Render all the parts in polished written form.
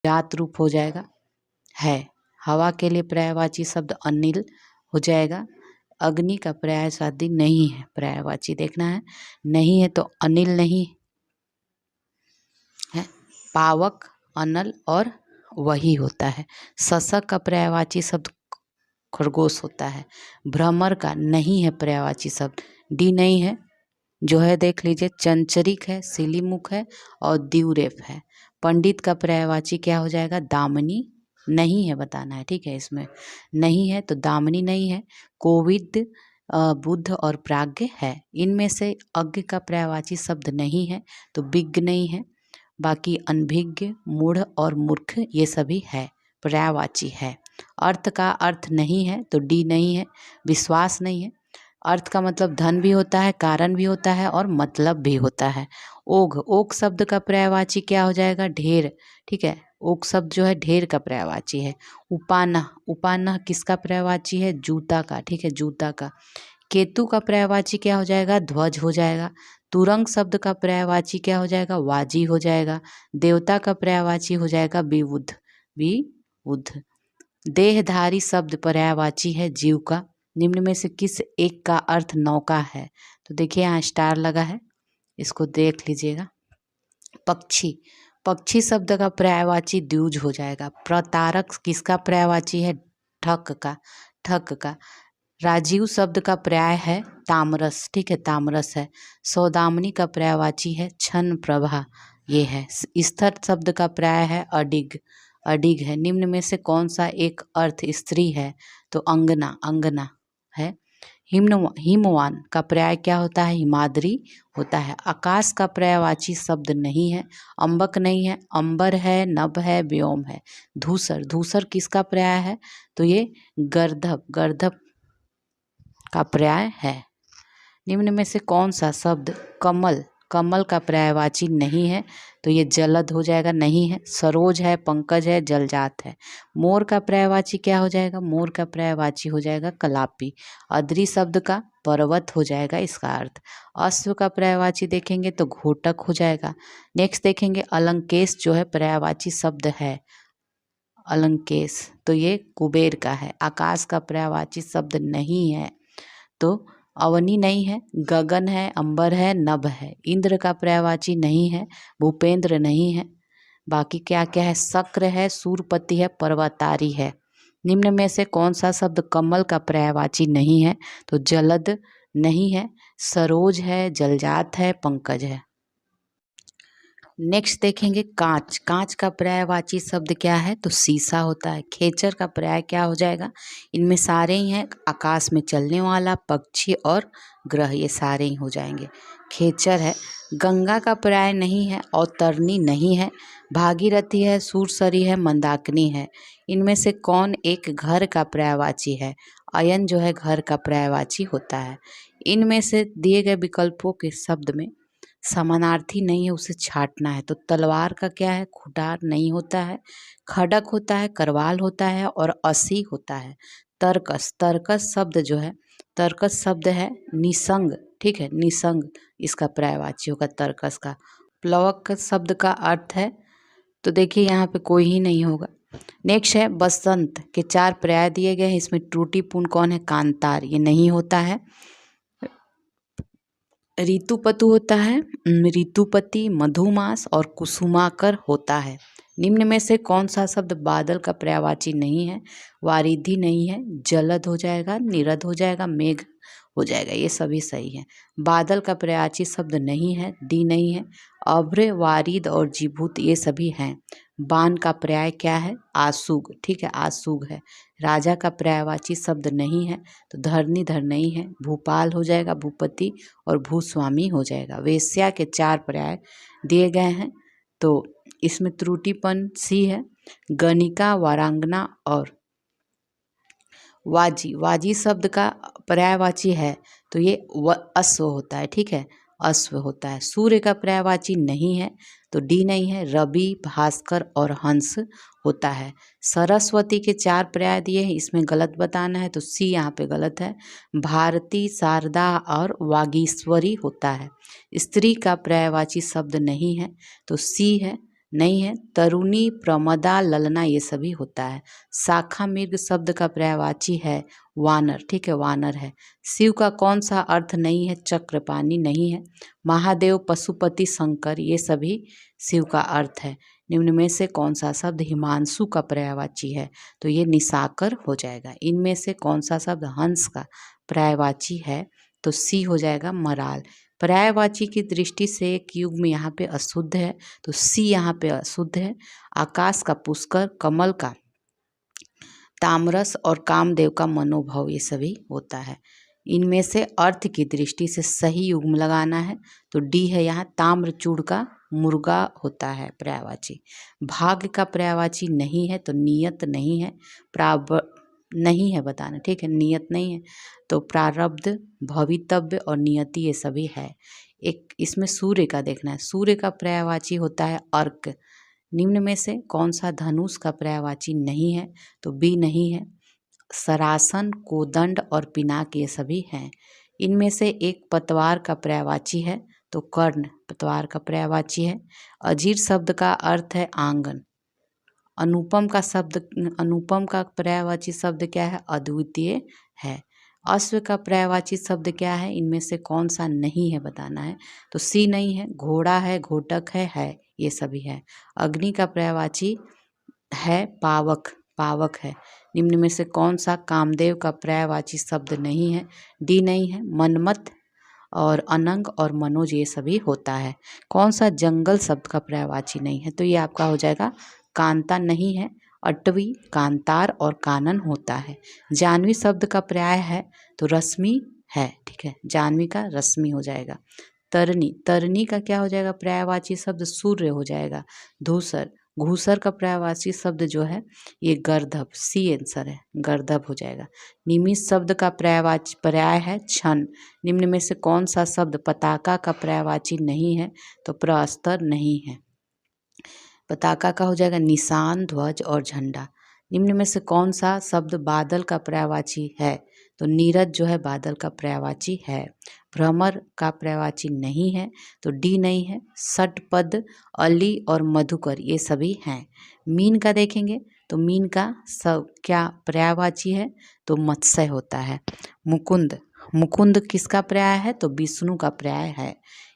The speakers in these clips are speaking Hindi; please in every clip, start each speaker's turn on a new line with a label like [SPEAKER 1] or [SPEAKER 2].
[SPEAKER 1] जात रूप हो जाएगा है। हवा के लिए पर्यायवाची शब्द अनिल हो जाएगा। अग्नि का पर्यायवाची नहीं है, पर्यायवाची देखना है, नहीं है तो अनिल नहीं है। पावक, अनल और वही होता है। शशक का पर्यायवाची शब्द खरगोश होता है। भ्रमर का नहीं है पर्यायवाची शब्द, डी नहीं है, जो है देख लीजिए, चंचरिक है, सिलीमुख है और द्यूरेफ है। पंडित का पर्यायवाची क्या हो जाएगा? दामिनी नहीं है, बताना है, ठीक है। इसमें नहीं है तो दामिनी नहीं है। कोविद, बुद्ध और प्राज्ञ है। इनमें से अज्ञ का पर्यायवाची शब्द नहीं है तो विज्ञ नहीं है। बाकी अनभिज्ञ, मूढ़ और मूर्ख ये सभी है, पर्यायवाची है। अर्थ का अर्थ नहीं है तो डी नहीं है, विश्वास नहीं है। अर्थ का मतलब धन भी होता है, कारण भी होता है और मतलब भी होता है। ओघ, ओघ शब्द का पर्यायवाची क्या हो जाएगा? ढेर, ठीक है। ओघ शब्द जो है ढेर का पर्यायवाची है। उपानह, उपानह किसका पर्यायवाची है? जूता का, ठीक है, जूता का। केतु का पर्यायवाची क्या हो जाएगा? ध्वज हो जाएगा। तुरंग शब्द का पर्यायवाची क्या हो जाएगा? वाजी हो जाएगा। देवता का पर्यायवाची हो जाएगा विबुध, विबुध। देहधारी शब्द पर्यायवाची है जीव का। निम्न में से किस एक का अर्थ नौका है? तो देखिए यहाँ स्टार लगा है, इसको देख लीजिएगा। पक्षी, पक्षी शब्द का पर्यायवाची द्विज हो जाएगा। प्रतारक किसका पर्यायवाची है? ठक का, ठक का। राजीव शब्द का पर्याय है तामरस, ठीक है, तामरस है। सौदामिनी का पर्यायवाची है छन प्रभा, ये है। स्तर शब्द का पर्याय है अडिग, अडिग है। निम्न में से कौन सा एक अर्थ स्त्री है? तो अंगना, अंगना है। हिमवान का पर्याय क्या होता है? हिमाद्री होता है। आकाश का पर्यायवाची शब्द नहीं है, अम्बक नहीं है, अंबर है, नभ है, व्योम है। धूसर, धूसर किसका पर्याय है? तो ये गर्दभ, गर्दभ का पर्याय है। निम्न में से कौन सा शब्द कमल, कमल का पर्यायवाची नहीं है? तो ये जलद हो जाएगा, नहीं है। सरोज है, पंकज है, जलजात है। मोर का पर्यायवाची क्या हो जाएगा? मोर का पर्यायवाची हो जाएगा कलापी। अद्री शब्द का पर्वत हो जाएगा इसका अर्थ। अश्व का पर्यायवाची देखेंगे तो घोटक हो जाएगा। नेक्स्ट देखेंगे अलंकेश जो है पर्यायवाची शब्द है, अलंकेश, तो ये कुबेर का है। आकाश का पर्यायवाची शब्द नहीं है तो अवनी नहीं है, गगन है, अंबर है, नभ है। इंद्र का पर्यायवाची नहीं है, भूपेंद्र नहीं है। बाकी क्या क्या है? शक्र है, सूरपति है, पर्वतारी है। निम्न में से कौन सा शब्द कमल का पर्यायवाची नहीं है? तो जलद नहीं है, सरोज है, जलजात है, पंकज है। नेक्स्ट देखेंगे कांच, कांच का पर्यायवाची शब्द क्या है? तो शीशा होता है। खेचर का पर्याय क्या हो जाएगा? इनमें सारे ही हैं, आकाश में चलने वाला, पक्षी और ग्रह, ये सारे ही हो जाएंगे। खेचर है। गंगा का पर्याय नहीं है, अवतरणी नहीं है, भागीरथी है, सूरसरी है, मंदाकिनी है। इनमें से कौन एक घर का पर्यायवाची है? अयन जो है घर का पर्यायवाची होता है। इनमें से दिए गए विकल्पों के शब्द में समानार्थी नहीं है, उसे छांटना है। तो तलवार का क्या है? खुटार नहीं होता है। खड़क होता है, करवाल होता है और असी होता है। तर्कस, तर्कस शब्द जो है, तर्कस शब्द है निसंग, ठीक है, निसंग इसका पर्यायवाची होगा तर्कस का। प्लवक शब्द का अर्थ है, तो देखिए यहाँ पे कोई ही नहीं होगा। नेक्स्ट है बसंत के 4 पर्याय दिए गए हैं, इसमें त्रुटिपूर्ण कौन है? कांतार, ये नहीं होता है। ऋतुपतु होता है, ऋतुपति, मधुमास और कुसुमाकर होता है। निम्न में से कौन सा शब्द बादल का पर्यायवाची नहीं है? वारिधि नहीं है, जलद हो जाएगा, निरद हो जाएगा, मेघ हो जाएगा, ये सभी सही है। बादल का पर्यायवाची शब्द नहीं है, डी नहीं है। अभ्र, वारिद और जीभूत ये सभी हैं। बाण का पर्याय क्या है? आशुग, ठीक है, आशुग है। राजा का पर्यायवाची शब्द नहीं है तो धरणीधर नहीं है। भूपाल हो जाएगा, भूपति और भूस्वामी हो जाएगा। वेश्या के 4 पर्याय दिए गए हैं, तो इसमें त्रुटिपन सी है। गणिका, वारांगना और वाजी, वाजी शब्द का पर्यायवाची है तो ये अश्व होता है, ठीक है, अश्व होता है। सूर्य का पर्यायवाची नहीं है तो डी नहीं है। रवि, भास्कर और हंस होता है। सरस्वती के 4 पर्याय दिए हैं, इसमें गलत बताना है तो सी यहाँ पे गलत है। भारती, शारदा और वागीश्वरी होता है। स्त्री का पर्यायवाची शब्द नहीं है तो सी है, नहीं है। तरुणी, प्रमदा, ललना ये सभी होता है। शाखा मृग शब्द का पर्यायवाची है वानर, ठीक है, वानर है। शिव का कौन सा अर्थ नहीं है? चक्रपाणी नहीं है। महादेव, पशुपति, शंकर ये सभी शिव का अर्थ है। निम्न में से कौन सा शब्द हिमांशु का पर्यायवाची है? तो ये निशाकर हो जाएगा। इनमें से कौन सा शब्द हंस का पर्यायवाची है? तो सी हो जाएगा मराल। पर्यायवाची की दृष्टि से एक युग में यहाँ पे अशुद्ध है, तो सी यहाँ पे अशुद्ध है। आकाश का पुष्कर, कमल का तामरस और कामदेव का मनोभव ये सभी होता है। इनमें से अर्थ की दृष्टि से सही युग्म लगाना है, तो डी है यहाँ ताम्रचूड़ का मुर्गा होता है पर्यायवाची। भाग्य का पर्यायवाची नहीं है, तो नियत नहीं है, नहीं है बताना, ठीक है, नियत नहीं है, तो प्रारब्ध, भवितव्य और नियति ये सभी है। एक इसमें सूर्य का देखना है। सूर्य का पर्यायवाची होता है अर्क। निम्न में से कौन सा धनुष का पर्यायवाची नहीं है? तो बी नहीं है। सरासन, कोदंड और पिनाक ये सभी हैं। इनमें से एक पतवार का पर्यायवाची है, तो कर्ण पतवार का पर्यायवाची है। अजीर शब्द का अर्थ है आंगन। अनुपम का पर्यायवाची शब्द क्या है? अद्वितीय है। अश्व का पर्यायवाची शब्द क्या है? इनमें से कौन सा नहीं है बताना है, तो सी नहीं है। घोड़ा है, घोटक है ये सभी है। अग्नि का पर्यायवाची है पावक, पावक है। निम्न में से कौन सा कामदेव का पर्यायवाची शब्द नहीं है? डी नहीं है। मनमत और अनंग और मनोज ये सभी होता है। कौन सा जंगल शब्द का पर्यायवाची नहीं है? तो ये आपका हो जाएगा कांता नहीं है। अटवी, कांतार और कानन होता है। जानवी शब्द का पर्याय है, तो रश्मि है, ठीक है, जानवी का रश्मि हो जाएगा। तरनी, तरनी का क्या हो जाएगा पर्यायवाची शब्द? सूर्य हो जाएगा। धूसर, घूसर का पर्यायवाची शब्द जो है ये गर्दभ, सी आंसर है, गर्दभ हो जाएगा। निमिष शब्द का पर्याय है क्षण। निम्न में से कौन सा शब्द पताका का पर्यायवाची नहीं है? तो प्रस्तर नहीं है। पताका का हो जाएगा निशान, ध्वज और झंडा। निम्न में से कौन सा शब्द बादल का पर्यायवाची है? तो नीरज जो है बादल का पर्यायवाची है। भ्रमर का पर्यायवाची नहीं है, तो डी नहीं है। षटपद, अली और मधुकर ये सभी हैं। मीन का देखेंगे तो मीन का सब क्या पर्यायवाची है? तो मत्स्य होता है। मुकुंद, मुकुंद किसका पर्याय है? तो विष्णु का पर्याय है।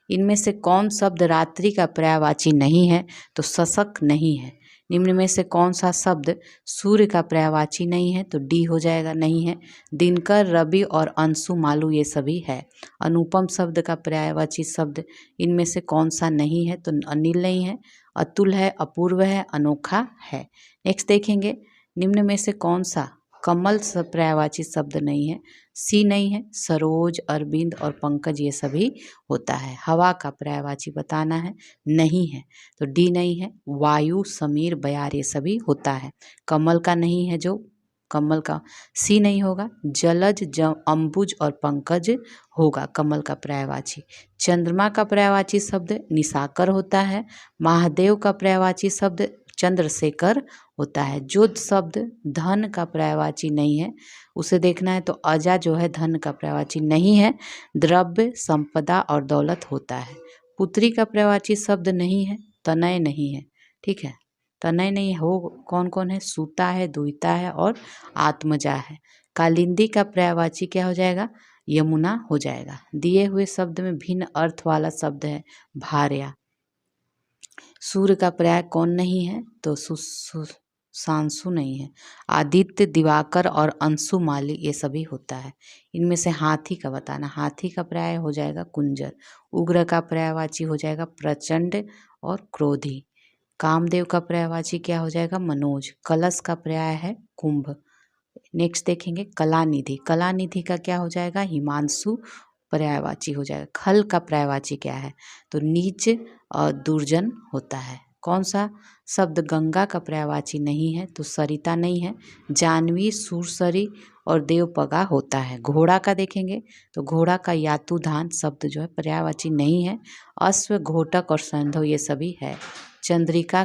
[SPEAKER 1] इनमें से कौन शब्द रात्रि का पर्यायवाची नहीं है? तो शशक नहीं है। निम्न में से कौन सा शब्द सूर्य का पर्यायवाची नहीं है? तो डी हो जाएगा, नहीं है। दिनकर, रवि और अंशु, मालू ये सभी है। अनुपम शब्द का पर्यायवाची शब्द इनमें से कौन सा नहीं है? तो अनिल नहीं है। अतुल है, अपूर्व है, अनोखा है। नेक्स्ट देखेंगे, निम्न में से कौन सा कमल पर्यायवाची शब्द नहीं है? सी नहीं है। सरोज, अरविंद और पंकज ये सभी होता है। हवा का पर्यायवाची बताना है, नहीं है, तो डी नहीं है। वायु, समीर, बयार ये सभी होता है। कमल का नहीं है, जो कमल का सी नहीं होगा। जलज, अंबुज और पंकज होगा कमल का पर्यायवाची। चंद्रमा का पर्यायवाची शब्द निशाकर होता है। महादेव का पर्यायवाची शब्द चंद्रशेखर होता है। जो शब्द धन का पर्यायवाची नहीं है उसे देखना है, तो अजा जो है धन का पर्यायवाची नहीं है। द्रव्य, संपदा और दौलत होता है। पुत्री का पर्यायवाची शब्द नहीं है, तनय नहीं है, ठीक है, तनय नहीं हो। कौन कौन है? सूता है, दुहिता है और आत्मजा है। कालिंदी का पर्यायवाची क्या हो जाएगा? यमुना हो जाएगा। दिए हुए शब्द में भिन्न अर्थ वाला शब्द है भार्या। सूर्य का पर्याय कौन नहीं है? तो सांसु नहीं है। आदित्य, दिवाकर और अंशुमाली ये सभी होता है। इनमें से हाथी का बताना। हाथी का पर्याय हो जाएगा कुंजर। उग्र का पर्यायवाची हो जाएगा प्रचंड और क्रोधी। कामदेव का पर्यायवाची क्या हो जाएगा? मनोज। कलश का पर्याय है कुंभ। नेक्स्ट देखेंगे कलानिधि। कलानिधि का क्या हो जाएगा? हिमांशु पर्यायवाची हो जाएगा। खल का पर्यायवाची क्या है? तो नीच और दुर्जन होता है। कौन सा शब्द गंगा का पर्यायवाची नहीं है? तो सरिता नहीं है। जानवी, सुरसरी और देवपगा होता है। घोड़ा का देखेंगे तो घोड़ा का यातुधान शब्द जो है पर्यायवाची नहीं है। अश्व, घोटक और संधव ये सभी है। चंद्रिका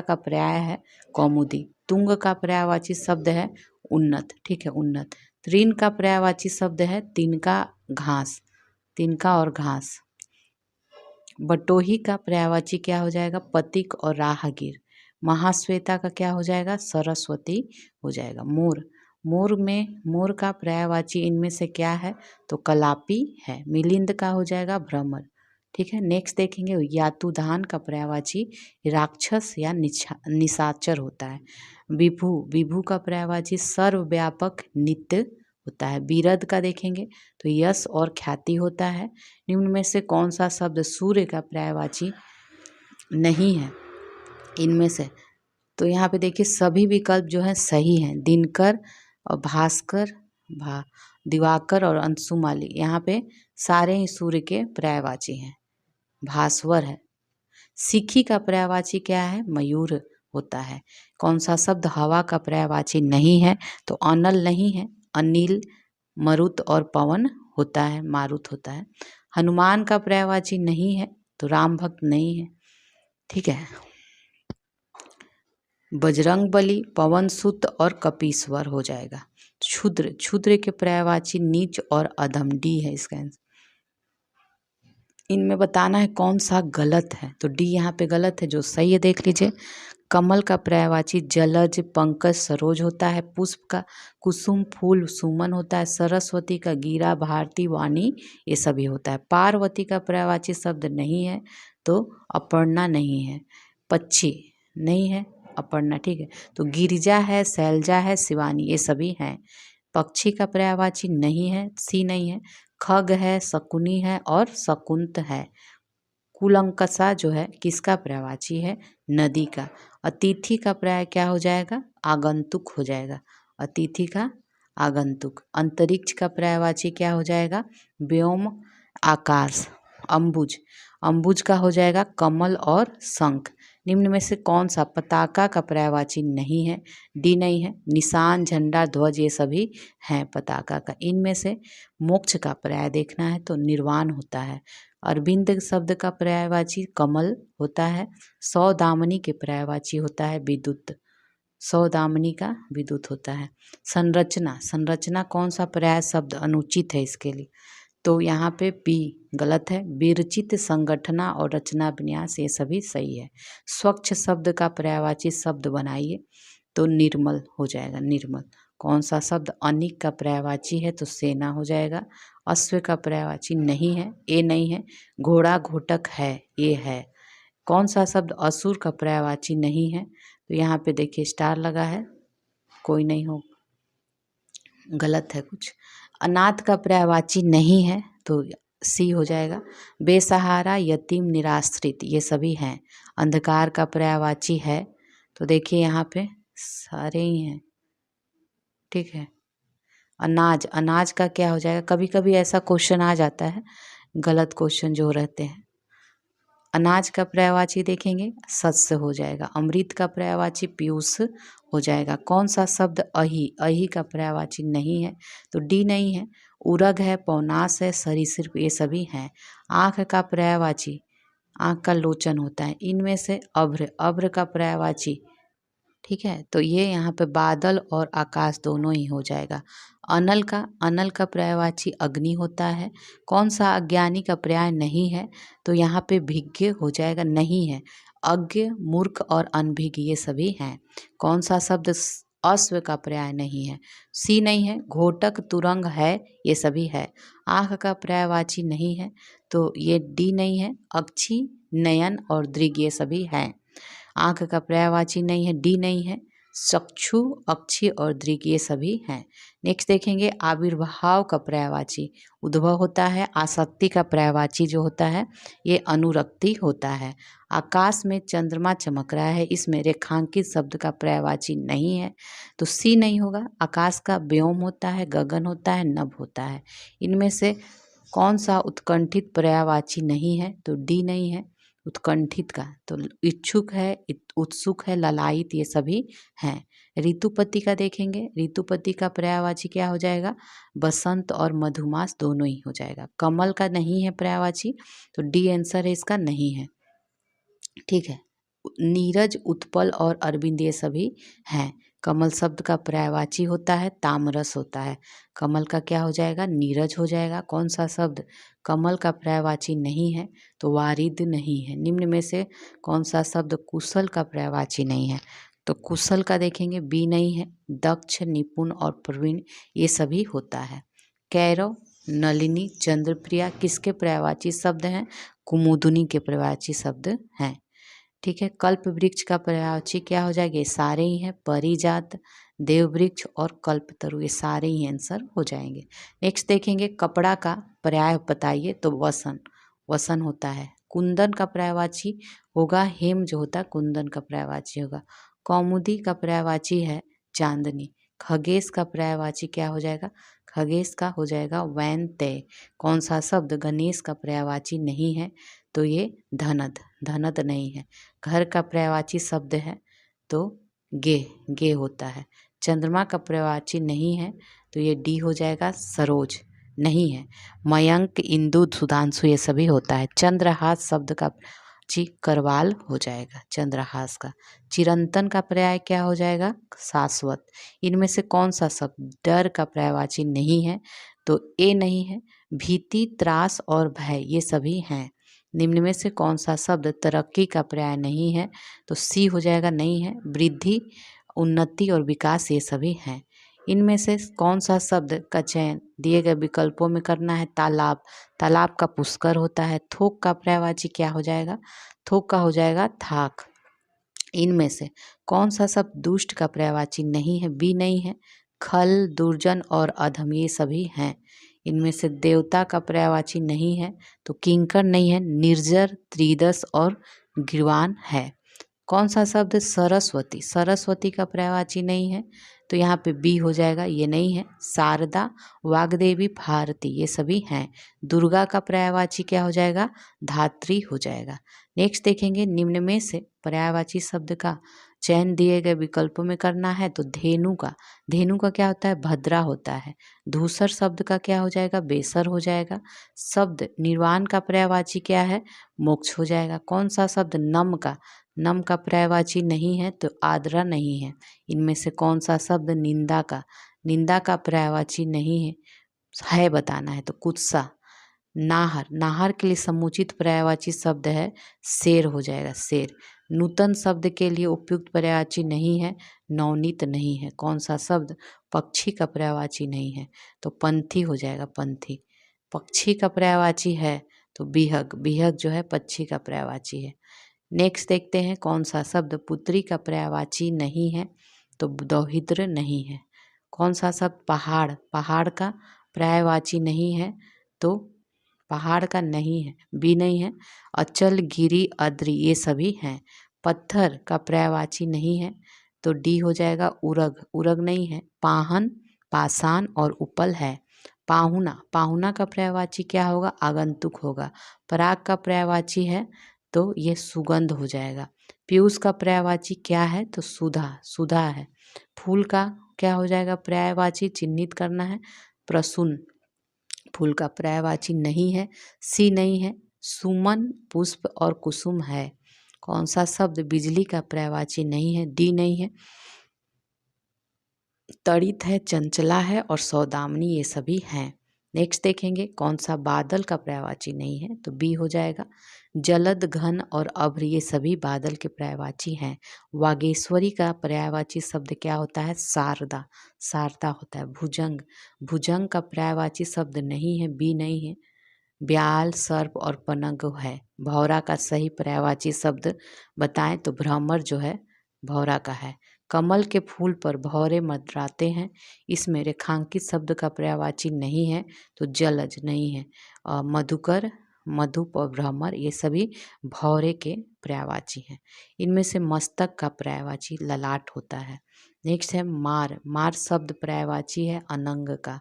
[SPEAKER 1] का पर्याय है कौमुदी। तुंग का पर्यायवाची शब्द है उन्नत, ठीक है, उन्नत। तृण का पर्यायवाची शब्द है तिनका, घास, तिनका और घास। बटोही का पर्यायवाची क्या हो जाएगा? पथिक और राहगीर। महाश्वेता का क्या हो जाएगा? सरस्वती हो जाएगा। मोर, मोर का पर्यायवाची इनमें से क्या है? तो कलापी है। मिलिंद का हो जाएगा भ्रमर। ठीक है, नेक्स्ट देखेंगे यातुधान का पर्यायवाची राक्षस या निशाचर होता है। विभु का पर्यायवाची सर्वव्यापक नित्य होता है। बीरद का देखेंगे तो यश और ख्याति होता है। निम्न में से कौन सा शब्द सूर्य का पर्यायवाची नहीं है इनमें से? तो यहाँ पे देखिए सभी विकल्प जो है सही हैं। दिनकर और भास्कर, दिवाकर और अंशुमाली, यहाँ पे सारे ही सूर्य के पर्यायवाची हैं। भास्वर है। सिक्खी का पर्यायवाची क्या है? मयूर होता है। कौन सा शब्द हवा का पर्यायवाची नहीं है? तो अनल नहीं है, अनिल, मरुत और पवन होता है, मारुत होता है। हनुमान का पर्यायवाची नहीं है तो राम भक्त नहीं है। ठीक है, बजरंगबली, पवन सुत और कपीश्वर हो जाएगा। क्षुद्र के पर्यायवाची नीच और अधम, डी है इसका आंसर। इनमें बताना है कौन सा गलत है, तो डी यहाँ पे गलत है। जो सही है देख लीजिए। कमल का पर्यायवाची जलज, पंकज, सरोज होता है। पुष्प का कुसुम, फूल, सुमन होता है। सरस्वती का गिरा, भारती, वाणी, ये सभी होता है। पार्वती का पर्यायवाची शब्द नहीं है तो अपर्णा नहीं है। पक्षी नहीं है, अपर्णा। ठीक है, तो गिरिजा है, शैलजा है, शिवानी, ये सभी हैं। पक्षी का पर्यायवाची नहीं है, सी नहीं है। खग है, शकुनी है और शकुंत है। कुलंकसा जो है किसका पर्यायवाची है? नदी का। अतिथि का पर्याय क्या हो जाएगा? आगंतुक हो जाएगा। अतिथि का आगंतुक। अंतरिक्ष का पर्यायवाची क्या हो जाएगा? व्योम, आकाश। अंबुज का हो जाएगा कमल और शंख। निम्न में से कौन सा पताका का पर्यायवाची नहीं है? डी नहीं है। निशान, झंडा, ध्वज, ये सभी हैं पताका का। इनमें से मोक्ष का पर्याय देखना है तो निर्वाण होता है। अरविंद शब्द का पर्यायवाची कमल होता है। सौदामिनी के पर्यायवाची होता है विद्युत। सौदामिनी का विद्युत होता है। संरचना कौन सा पर्याय शब्द अनुचित है इसके लिए? तो यहाँ पे बी गलत है। विरचित, संगठना और रचना विन्यास, ये सभी सही है। स्वच्छ शब्द का पर्यायवाची शब्द बनाइए तो निर्मल हो जाएगा, निर्मल। कौन सा शब्द अनिक का पर्यायवाची है? तो सेना हो जाएगा। अश्व का पर्यायवाची नहीं है, ए नहीं है। घोड़ा, घोटक है, ये है। कौन सा शब्द असुर का पर्यायवाची नहीं है? तो यहाँ पे देखिए स्टार लगा है, कोई नहीं हो, गलत है कुछ। अनाथ का पर्यायवाची नहीं है तो सी हो जाएगा। बेसहारा, यतीम, निराश्रित, ये सभी हैं। अंधकार का पर्यायवाची है तो देखिए यहाँ पे सारे ही हैं। ठीक है, अनाज का क्या हो जाएगा? कभी कभी ऐसा क्वेश्चन आ जाता है, गलत क्वेश्चन जो रहते हैं। अनाज का पर्यायवाची देखेंगे शस्य हो जाएगा। अमृत का पर्यायवाची पीयूष हो जाएगा। कौन सा शब्द अही का पर्यायवाची नहीं है? तो डी नहीं है। उरग है, पौनास है, सरीसृप, ये सभी हैं। आँख का पर्यायवाची, आँख का लोचन होता है। इनमें से अभ्र का पर्यायवाची, ठीक है, तो ये यहाँ पे बादल और आकाश दोनों ही हो जाएगा। अनल का पर्यायवाची अग्नि होता है। कौन सा अज्ञानी का पर्याय नहीं है? तो यहाँ पे भिज्ञ हो जाएगा, नहीं है। अज्ञ, मूर्ख और अनभिज्ञ, ये सभी हैं। कौन सा शब्द अश्व का पर्याय नहीं है? सी नहीं है। घोटक, तुरंग है, ये सभी है। आँख का पर्यायवाची नहीं है तो ये डी नहीं है। अक्षी, नयन और दृग, ये सभी हैं। आँख का पर्यायवाची नहीं है, डी नहीं है। चक्षु, अक्षी और दृग, ये सभी हैं। नेक्स्ट देखेंगे आविर्भाव का पर्यायवाची उद्भव होता है। आसक्ति का पर्यायवाची जो होता है ये अनुरक्ति होता है। आकाश में चंद्रमा चमक रहा है, इसमें रेखांकित शब्द का पर्यायवाची नहीं है तो सी नहीं होगा। आकाश का व्योम होता है, गगन होता है, नभ होता है। इनमें से कौन सा उत्कंठित पर्यायवाची नहीं है? तो डी नहीं है उत्कंठित का। तो इच्छुक है, उत्सुक है, ललायित, ये सभी हैं। ऋतुपति का देखेंगे, ऋतुपति का पर्यायवाची क्या हो जाएगा? बसंत और मधुमास, दोनों ही हो जाएगा। कमल का नहीं है पर्यायवाची तो डी आंसर है इसका, नहीं है। ठीक है, नीरज, उत्पल और अरविंद, ये सभी हैं। कमल शब्द का पर्यायवाची होता है तामरस होता है। कमल का क्या हो जाएगा? नीरज हो जाएगा। कौन सा शब्द कमल का पर्यायवाची नहीं है? तो वारिद नहीं है। निम्न में से कौन सा शब्द कुशल का पर्यायवाची नहीं है? तो कुशल का देखेंगे बी नहीं है। दक्ष, निपुण और प्रवीण ये सभी होता है। कैरव, नलिनी, चंद्रप्रिया किसके पर्यायवाची शब्द हैं? कुमुदुनी के पर्यायवाची शब्द हैं। ठीक है। कल्प वृक्ष का पर्यायवाची क्या हो जाएगा? ये सारे ही हैं। परिजात, देव वृक्ष और कल्पतरु ये सारे ही आंसर हो जाएंगे। नेक्स्ट देखेंगे कपड़ा का पर्याय बताइए, तो वसन, वसन होता है। कुंदन का पर्यायवाची होगा हेम, जो होता है कुंदन का पर्यायवाची होगा। कौमुदी का पर्यायवाची है चांदनी। खगेश का पर्यायवाची क्या हो जाएगा? खगेश का हो जाएगा वैनतेय। कौन सा शब्द गणेश का पर्यायवाची नहीं है? तो ये धनद, धनद नहीं है। घर का पर्यायवाची शब्द है तो गे होता है। चंद्रमा का पर्यायवाची नहीं है तो ये डी हो जाएगा सरोज, नहीं है। मयंक, इंदु, सुधांशु ये सभी होता है। चंद्रहास शब्द का पर्यायवाची करवाल हो जाएगा, चंद्रहास का। चिरंतन का पर्याय क्या हो जाएगा? शाश्वत। इनमें से कौन सा शब्द डर का पर्यायवाची नहीं है? तो ए नहीं है। भीति, त्रास और भय ये सभी हैं। निम्न में से कौन सा शब्द तरक्की का पर्याय नहीं है? तो सी हो जाएगा, नहीं है। वृद्धि, उन्नति और विकास ये सभी हैं। इनमें से कौन सा शब्द का चयन दिए गए विकल्पों में करना है? तालाब, तालाब का पुष्कर होता है। थोक का पर्यायवाची क्या हो जाएगा? थोक का हो जाएगा थाक। इनमें से कौन सा शब्द दुष्ट का पर्यायवाची नहीं है? बी नहीं है। खल, दुर्जन और अधम ये सभी हैं। इनमें से देवता का पर्यायवाची नहीं है तो किंकर नहीं है, निर्जर, त्रिदस और गिरवान है। कौन सा शब्द सरस्वती, सरस्वती का पर्यायवाची नहीं है? तो यहाँ पे बी हो जाएगा, ये नहीं है। शारदा, वाग्देवी, भारती ये सभी हैं। दुर्गा का पर्यायवाची क्या हो जाएगा? धात्री हो जाएगा। नेक्स्ट देखेंगे निम्न में से पर्यायवाची शब्द का चयन दिए गए विकल्पों में करना है। तो धेनु का, धेनु का क्या होता है? भद्रा होता है। धूसर शब्द का क्या हो जाएगा? बेसर हो जाएगा। शब्द निर्वाण का पर्यायवाची क्या है? मोक्ष हो जाएगा। कौन सा शब्द नम का, नम का पर्यायवाची नहीं है? तो आदरा नहीं है। इनमें से कौन सा शब्द निंदा का, निंदा का पर्यायवाची नहीं है बताना है? तो कुत्सा। नाहर, नाहर के लिए समुचित पर्यायवाची शब्द है शेर हो जाएगा, शेर। नूतन शब्द के लिए उपयुक्त पर्यायवाची नहीं है, नवनीत नहीं है। कौन सा शब्द पक्षी का पर्यायवाची नहीं है? तो पंथी हो जाएगा, पंथी। पक्षी का पर्यायवाची है तो बिहग, बिहग जो है पक्षी का पर्यायवाची है। नेक्स्ट देखते हैं कौन सा शब्द पुत्री का पर्यायवाची नहीं है? तो दौहित्र नहीं है। कौन सा शब्द पहाड़, पहाड़ का पर्यायवाची नहीं है? तो पहाड़ का नहीं है, बी नहीं है। अचल, गिरी, अद्रि ये सभी हैं। पत्थर का पर्यायवाची नहीं है तो डी हो जाएगा उरग, उरग नहीं है। पाहन, पाषाण और उपल है। पाहुना, पाहुना का पर्यायवाची क्या होगा? आगंतुक होगा। पराग का पर्यायवाची है तो ये सुगंध हो जाएगा। पीयूष का पर्यायवाची क्या है? तो सुधा, सुधा है। फूल का क्या हो जाएगा पर्यायवाची? चिन्हित करना है। प्रसून, फूल का पर्यायवाची नहीं है, सी नहीं है। सुमन, पुष्प और कुसुम है। कौन सा शब्द बिजली का पर्यायवाची नहीं है? डी नहीं है। तड़ित है, चंचला है और सौदामिनी ये सभी हैं। नेक्स्ट देखेंगे कौन सा बादल का पर्यायवाची नहीं है? तो बी हो जाएगा। जलद, घन और अभ्र ये सभी बादल के पर्यायवाची हैं। वागेश्वरी का पर्यायवाची शब्द क्या होता है? शारदा, शारदा होता है। भुजंग, भुजंग का पर्यायवाची शब्द नहीं है, बी नहीं है। ब्याल, सर्प और पनग है। भौरा का सही पर्यायवाची शब्द बताएं तो भ्रमर जो है भौरा का है। कमल के फूल पर भौरे मंडराते हैं, इसमें रेखांकित शब्द का पर्यायवाची नहीं है तो जलज नहीं है। मधुकर, मधुप और भ्रमर ये सभी भौरे के पर्यायवाची हैं। इनमें से मस्तक का पर्यायवाची ललाट होता है। नेक्स्ट है मार, मार शब्द पर्यायवाची है अनंग का।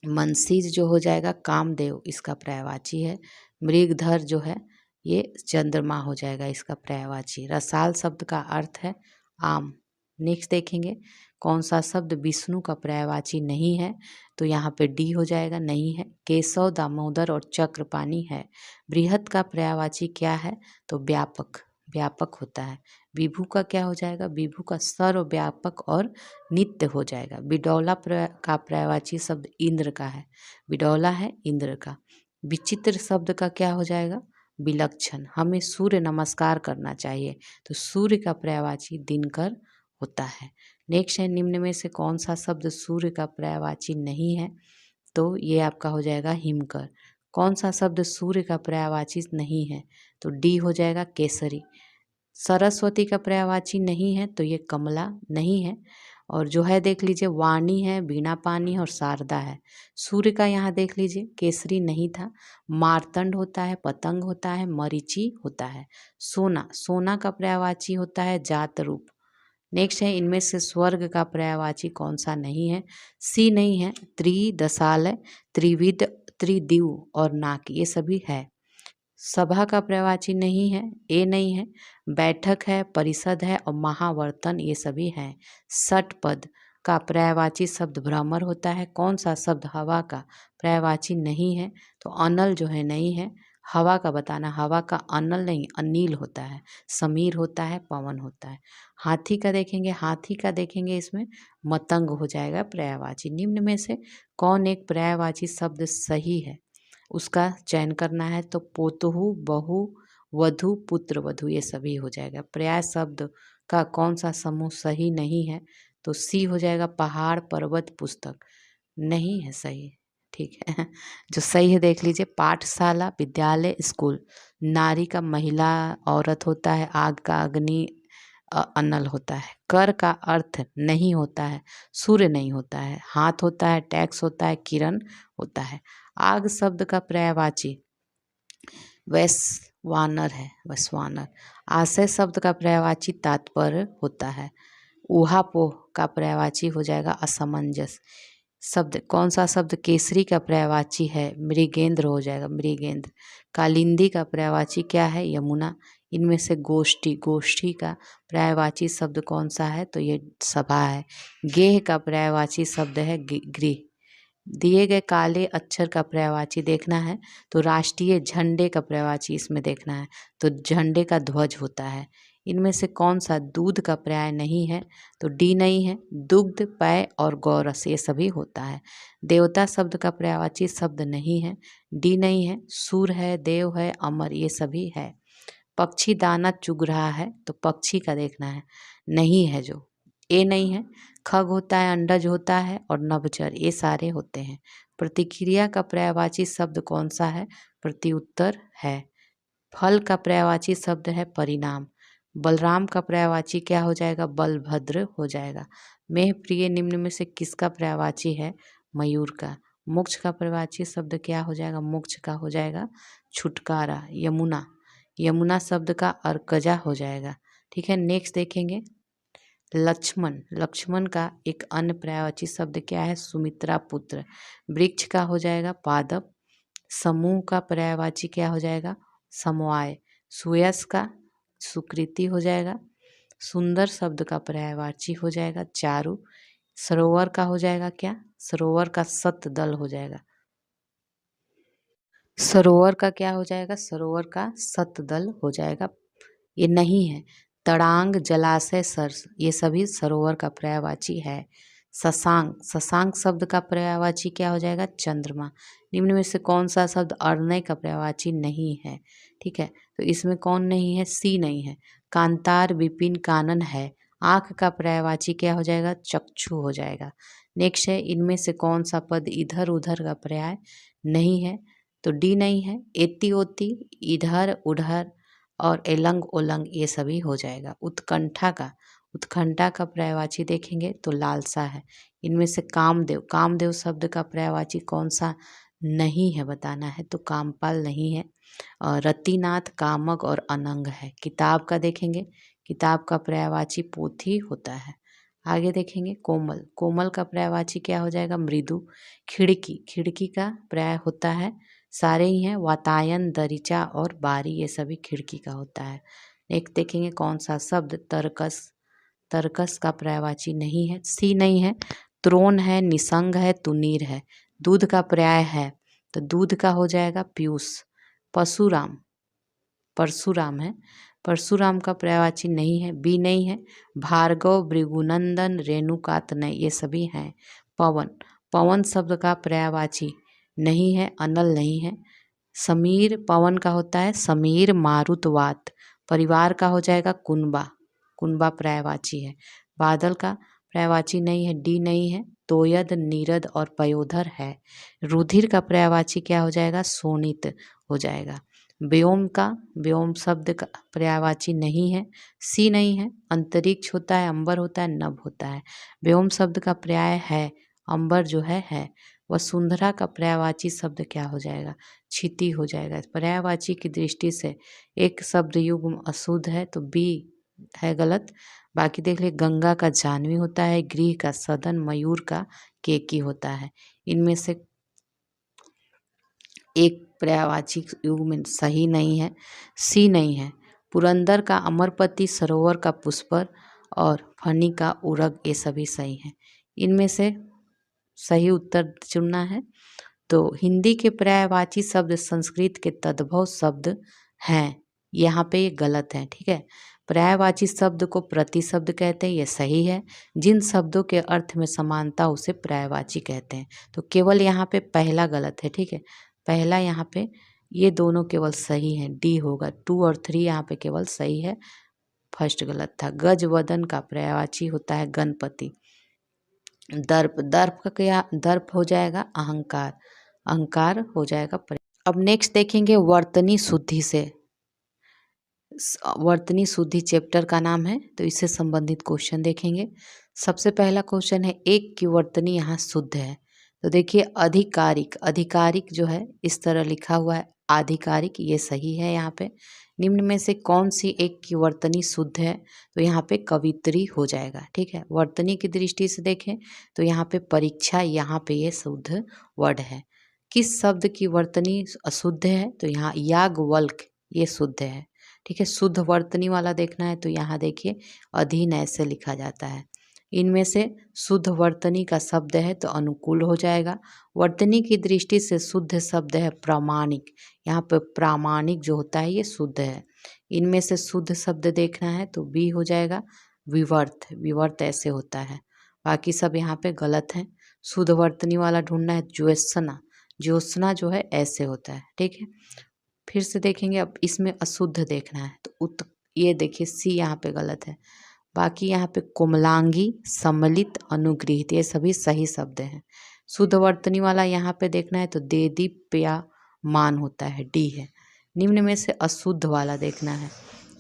[SPEAKER 1] मनसीज जो हो जाएगा कामदेव इसका पर्यायवाची है। मृगधर जो है ये चंद्रमा हो जाएगा इसका पर्यायवाची। रसाल शब्द का अर्थ है आम। नेक्स्ट देखेंगे कौन सा शब्द विष्णु का पर्यायवाची नहीं है? तो यहाँ पे डी हो जाएगा, नहीं है। केशव, दामोदर और चक्रपाणी है। बृहत का पर्यायवाची क्या है? तो व्यापक, व्यापक होता है। विभु का क्या हो जाएगा? विभु का सर्वव्यापक और नित्य हो जाएगा। बिडौला का पर्यायवाची शब्द इंद्र का है। बिडौला है इंद्र का। विचित्र शब्द का क्या हो जाएगा? विलक्षण। हमें सूर्य नमस्कार करना चाहिए, तो सूर्य का पर्यायवाची दिनकर होता है। नेक्स्ट है, निम्न में से कौन सा शब्द सूर्य का पर्यायवाची नहीं है? तो ये आपका हो जाएगा हिमकर। कौन सा शब्द सूर्य का पर्यायवाची नहीं है? तो डी हो जाएगा केसरी। सरस्वती का पर्यायवाची नहीं है, तो ये कमला नहीं है। और जो है देख लीजिए, वाणी है, वीणा पानी और शारदा है। सूर्य का यहाँ देख लीजिए, केसरी नहीं था। मार्तंड होता है, पतंग होता है, मरीचि होता है। सोना, सोना का पर्यायवाची होता है जात रूप। नेक्स्ट है, इनमें से स्वर्ग का पर्यायवाची कौन सा नहीं है? सी नहीं है। त्रिदशालय, त्रिविद, त्रिदिव और नाक, ये सभी है। सभा का पर्यायवाची नहीं है, ए नहीं है। बैठक है, परिषद है और महावर्तन, ये सभी हैं। षटपद का पर्यायवाची शब्द भ्रमर होता है। कौन सा शब्द हवा का पर्यायवाची नहीं है? तो अनल जो है नहीं है। हवा का बताना, हवा का अनल नहीं अनिल होता है, समीर होता है, पवन होता है। हाथी का देखेंगे, हाथी का देखेंगे इसमें मतंग हो जाएगा पर्यायवाची। निम्न में से कौन एक पर्यायवाची शब्द सही है? उसका चयन करना है। तो पोतहु, बहु, वधु, पुत्र वधु, ये सभी हो जाएगा। पर्याय शब्द का कौन सा समूह सही नहीं है? तो सी हो जाएगा, पहाड़, पर्वत, पुस्तक। नहीं है सही, ठीक है। जो सही है देख लीजिए, पाठशाला, विद्यालय, स्कूल। नारी का महिला, औरत होता है। आग का अग्नि, अनल होता है। कर का अर्थ नहीं होता है, सूर्य नहीं होता है। हाथ होता है, टैक्स होता है, किरण होता है। आग शब्द का पर्यायवाची वैश्वानर है, वैश्वानर। आशय शब्द का पर्यायवाची तात्पर्य होता है। ऊहापोह का पर्यायवाची हो जाएगा असमंजस। शब्द कौन सा शब्द केसरी का पर्यायवाची है? मृगेंद्र हो जाएगा, मृगेंद्र। कालिंदी का पर्यायवाची क्या है? यमुना। इनमें से गोष्ठी, गोष्ठी का पर्यायवाची शब्द कौन सा है? तो ये सभा है। गेह का पर्यायवाची शब्द है गृह। दिए गए काले अक्षर का पर्यायवाची देखना है, तो राष्ट्रीय झंडे का पर्यायवाची इसमें देखना है, तो झंडे का ध्वज होता है। इनमें से कौन सा दूध का पर्याय नहीं है? तो डी नहीं है। दुग्ध, पेय और गौरस, ये सभी होता है। देवता शब्द का पर्यायवाची शब्द नहीं है, डी नहीं है। सूर है, देव है, अमर, ये सभी है। पक्षी दाना चुग रहा है, तो पक्षी का देखना है, नहीं है जो, ए नहीं है। खग होता है, अंडज होता है और नभचर, ये सारे होते हैं। प्रतिक्रिया का पर्यायवाची शब्द कौन सा है? प्रत्युत्तर है। फल का पर्यायवाची शब्द है परिणाम। बलराम का पर्यायवाची क्या हो जाएगा? बलभद्र हो जाएगा। मेह प्रिय निम्न में से किसका पर्यायवाची है? मयूर का। मोक्ष का पर्यायवाची शब्द क्या हो जाएगा? मोक्ष का हो जाएगा छुटकारा। यमुना, यमुना शब्द का अर्कजा हो जाएगा, ठीक है। नेक्स्ट देखेंगे लक्ष्मण, लक्ष्मण का एक अन्य पर्यायवाची शब्द क्या है? सुमित्रा पुत्र। वृक्ष का हो जाएगा पादप। समूह का पर्यायवाची क्या हो जाएगा? समवाय। सुयस का सुकृति हो जाएगा। सुंदर शब्द का पर्यायवाची हो जाएगा चारु। सरोवर का हो जाएगा क्या? सरोवर का सतदल हो जाएगा। सरोवर का क्या हो जाएगा? सरोवर का सतदल हो जाएगा, ये नहीं है। तड़ांग, जलाशय, सरस, ये सभी सरोवर का पर्यायवाची है। शशांक, शशांक शब्द का पर्यायवाची क्या हो जाएगा? चंद्रमा। निम्न में से कौन सा शब्द अर्नय का पर्यायवाची नहीं है? ठीक है, तो इसमें कौन नहीं है? सी नहीं है। कांतार, विपिन, कानन है। आँख का पर्यायवाची क्या हो जाएगा? चक्षु हो जाएगा। नेक्स्ट है, इनमें से कौन सा पद इधर उधर का पर्याय नहीं है? तो डी नहीं है। एति ओति, इधर उधर और एलंग ओलंग, ये सभी हो जाएगा। उत्कंठा का, उत्कंठा का पर्यायवाची देखेंगे तो लालसा है। इनमें से कामदेव, कामदेव शब्द का पर्यायवाची कौन सा नहीं है बताना है, तो कामपाल नहीं है। और रतिनाथ, कामक और अनंग है। किताब का देखेंगे, किताब का पर्यायवाची पोथी होता है। आगे देखेंगे कोमल, कोमल का पर्यायवाची क्या हो जाएगा? मृदु। खिड़की, खिड़की का पर्याय होता है, सारे ही हैं, वातायन, दरीचा और बारी, ये सभी खिड़की का होता है। एक देखेंगे कौन सा शब्द तरकस, तरकस का पर्यायवाची नहीं है, सी नहीं है। त्रोण है, निसंग है, तुनीर है। दूध का पर्याय है, तो दूध का हो जाएगा पीयूष। परशुराम, परशुराम है। परशुराम का पर्यायवाची नहीं है, बी नहीं है। भार्गव, भृगुनंदन, रेणुकातनय ये सभी हैं। पवन, पवन शब्द का पर्यायवाची नहीं है, अनल नहीं है। समीर, पवन का होता है समीर, मारुत, वात। परिवार का हो जाएगा कुनबा, कुनबा पर्यायवाची है। बादल का पर्यायवाची नहीं है, डी नहीं है। तोयद, नीरद और पयोधर है। रुधिर का पर्यायवाची क्या हो जाएगा, शोणित हो जाएगा। व्योम का, व्योम शब्द का पर्यायवाची नहीं है, सी नहीं है। अंतरिक्ष होता है, अंबर होता है, नभ होता है। व्योम शब्द का पर्याय है, अंबर जो है। वसुंधरा का पर्यायवाची शब्द क्या हो जाएगा, क्षिति हो जाएगा। पर्यायवाची की दृष्टि से एक शब्द युग्म अशुद्ध है तो बी है गलत। बाकी देख ले, गंगा का जाह्नवी होता है, गृह का सदन, मयूर का केकी होता है। इनमें से एक पर्यायवाची युग्म सही नहीं है, सी नहीं है। पुरंदर का अमरपति, सरोवर का पुष्कर और फनी का उरग ये सभी सही हैं। इनमें से सही उत्तर चुनना है। तो हिंदी के पर्यायवाची शब्द संस्कृत के तद्भव शब्द हैं, यहाँ पे ये गलत है, ठीक है। पर्यायवाची शब्द को प्रतिशब्द कहते हैं, ये सही है। जिन शब्दों के अर्थ में समानता उसे पर्यायवाची कहते हैं। तो केवल यहाँ पे पहला गलत है, ठीक है। पहला यहाँ पे ये दोनों केवल सही हैं, डी होगा। 2 और 3 यहाँ पे केवल सही है, फर्स्ट गलत था। गज वदन का पर्यायवाची होता है गणपति। दर्प, दर्प का क्या, दर्प हो जाएगा अहंकार, अहंकार हो जाएगा अब नेक्स्ट देखेंगे वर्तनी शुद्धि से। वर्तनी शुद्धि चैप्टर का नाम है, तो इससे संबंधित क्वेश्चन देखेंगे। सबसे पहला क्वेश्चन है, एक की वर्तनी यहाँ शुद्ध है। तो देखिए अधिकारिक, अधिकारिक जो है इस तरह लिखा हुआ है आधिकारिक, ये सही है। यहाँ पे निम्न में से कौन सी एक की वर्तनी शुद्ध है, तो यहाँ पे कवित्री हो जाएगा, ठीक है। वर्तनी की दृष्टि से देखें तो यहाँ पे परीक्षा, यहाँ पे ये शुद्ध वर्ड है। किस शब्द की वर्तनी अशुद्ध है, तो यहाँ याज्ञवल्क्य ये शुद्ध है, ठीक है। शुद्ध वर्तनी वाला देखना है तो यहाँ देखिए अधीन ऐसे लिखा जाता है। इनमें से शुद्ध वर्तनी का शब्द है तो अनुकूल हो जाएगा। वर्तनी की दृष्टि से शुद्ध शब्द है प्रामाणिक, यहाँ पे प्रामाणिक जो होता है ये शुद्ध है। इनमें से शुद्ध शब्द देखना है तो बी हो जाएगा विवर्त, विवर्त ऐसे होता है। बाकी सब यहाँ पे गलत हैं। शुद्ध वर्तनी वाला ढूंढना है ज्योत्सना, ज्योत्सना जो है ऐसे होता है, ठीक है। फिर से देखेंगे, अब इसमें अशुद्ध देखना है तो ये देखिए सी यहाँ पे गलत है। बाकी यहाँ पे कोमलांगी, सम्मिलित, अनुगृहित ये सभी सही शब्द हैं। शुद्ध वर्तनी वाला यहाँ पे देखना है तो देदीप्यमान होता है, डी है। निम्न में से अशुद्ध वाला देखना है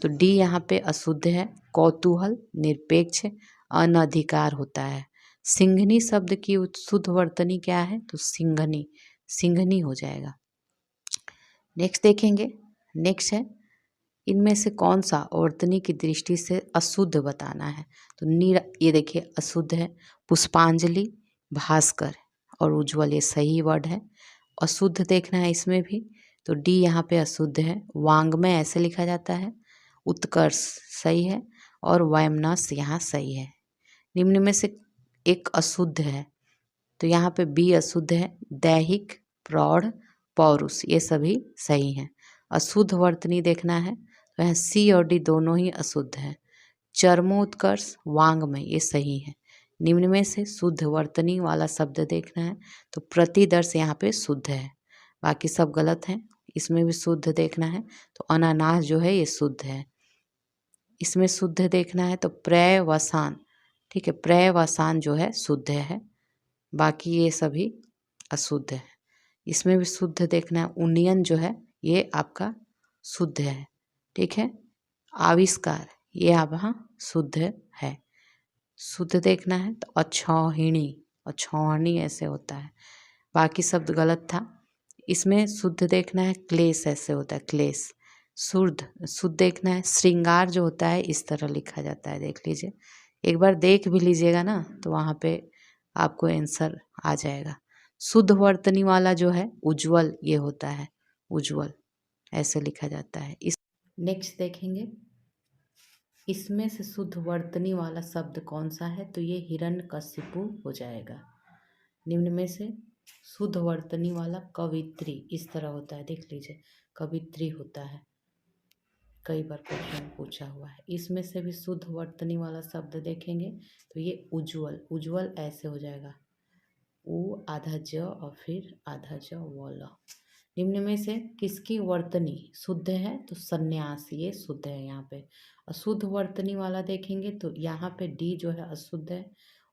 [SPEAKER 1] तो डी यहाँ पे अशुद्ध है। कौतूहल, निरपेक्ष, अनधिकार होता है। सिंघनी शब्द की शुद्ध वर्तनी क्या है, तो सिंघनी, सिंघनी हो जाएगा। नेक्स्ट देखेंगे, नेक्स्ट है इनमें से कौन सा वर्तनी की दृष्टि से अशुद्ध बताना है, तो ये देखिए अशुद्ध है। पुष्पांजलि, भास्कर और उज्जवल ये सही वर्ड है। अशुद्ध देखना है इसमें भी तो डी यहाँ पे अशुद्ध है। वांग्मय ऐसे लिखा जाता है। उत्कर्ष सही है और वैमनस्य यहाँ सही है। निम्न में से एक अशुद्ध है तो यहाँ पे बी अशुद्ध है। दैहिक, प्रौढ़, पौरुष ये सभी सही हैं। अशुद्ध वर्तनी देखना है तो यहाँ सी और डी दोनों ही अशुद्ध हैं। चर्मोत्कर्ष, वांग्मय ये सही है। निम्न में से शुद्ध वर्तनी वाला शब्द देखना है तो प्रतिदर्श यहाँ पे शुद्ध है, बाकी सब गलत हैं। इसमें भी शुद्ध देखना है तो अनानास जो है ये शुद्ध है। इसमें शुद्ध देखना है तो पर्यवसान, ठीक है, पर्यवसान जो है शुद्ध है, बाकी ये सभी अशुद्ध है। इसमें भी शुद्ध देखना है, उन्नयन जो है ये आपका शुद्ध है, ठीक है। आविष्कार ये आपका शुद्ध है। शुद्ध देखना है तो अक्षौहिणी, अक्षौहिणी ऐसे होता है, बाकी शब्द गलत था। इसमें शुद्ध देखना है क्लेश ऐसे होता है, क्लेश। शुद्ध, शुद्ध देखना है श्रृंगार जो होता है इस तरह लिखा जाता है, देख लीजिए एक बार देख भी लीजिएगा ना तो वहाँ पे आपको आंसर आ जाएगा। शुद्ध वर्तनी वाला जो है उज्जवल ये होता है, उज्जवल ऐसे लिखा जाता है। इस नेक्स्ट देखेंगे, इसमें से शुद्ध वर्तनी वाला शब्द कौन सा है, तो ये हिरण्यकशिपु हो जाएगा। निम्न में से शुद्ध वर्तनी वाला कवित्री इस तरह होता है, देख लीजिए कवित्री होता है। कई बार क्वेश्चन पूछा हुआ है। इसमें से भी शुद्ध वर्तनी वाला शब्द देखेंगे तो ये उज्ज्वल, उज्ज्वल ऐसे हो जाएगा, उ आधा ज और फिर आधा ज व ल। निम्न में से किसकी वर्तनी शुद्ध है? तो संन्यास, ये शुद्ध है यहाँ पे। अशुद्ध वर्तनी वाला देखेंगे तो यहाँ पे डी जो है अशुद्ध है।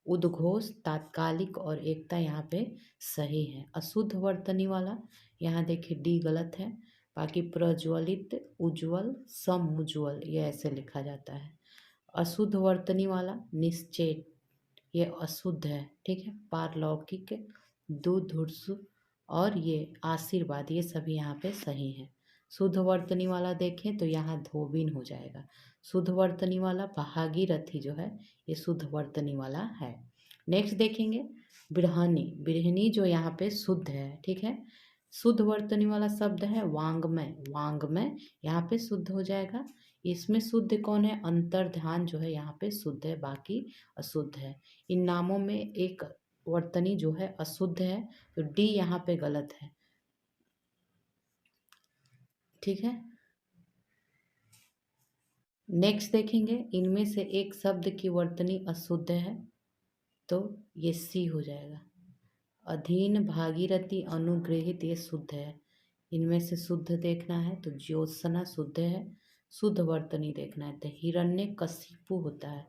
[SPEAKER 1] उद्घोष, तात्कालिक और एकता यहाँ पे सही है। अशुद्ध वर्तनी वाला यहाँ देखिए डी गलत है। बाकी प्रज्वलित, उज्ज्वल, समुज्ज्वल ये ऐसे लिखा जाता है। अशुद्ध वर्तनी वाला निश्चेत, ये अशुद्ध है, ठीक है। पारलौकिक, दुधुर्स और ये आशीर्वाद, ये सभी यहाँ पे सही है। शुद्ध वर्तनी वाला देखें तो यहाँ धोबिन हो जाएगा। शुद्ध वर्तनी वाला भागीरथी जो है ये शुद्ध वर्तनी वाला है। नेक्स्ट देखेंगे बृहनी, बृहनी जो यहाँ पे शुद्ध है, ठीक है। शुद्ध वर्तनी वाला शब्द है वांग्मय, वांग्मय यहाँ पे शुद्ध हो जाएगा। इसमें शुद्ध कौन है? अंतर्ध्यान जो है यहाँ पे शुद्ध है, बाकी अशुद्ध है। इन नामों में एक वर्तनी जो है अशुद्ध है, तो डी यहाँ पे गलत है, ठीक है। नेक्स्ट देखेंगे इनमें से एक शब्द की वर्तनी अशुद्ध है, तो ये सी हो जाएगा। अधीन, भागीरथी, अनुग्रहित ये शुद्ध है। इनमें से शुद्ध देखना है तो ज्योत्सना शुद्ध है। शुद्ध वर्तनी देखना है तो हिरण्यकशिपु होता है।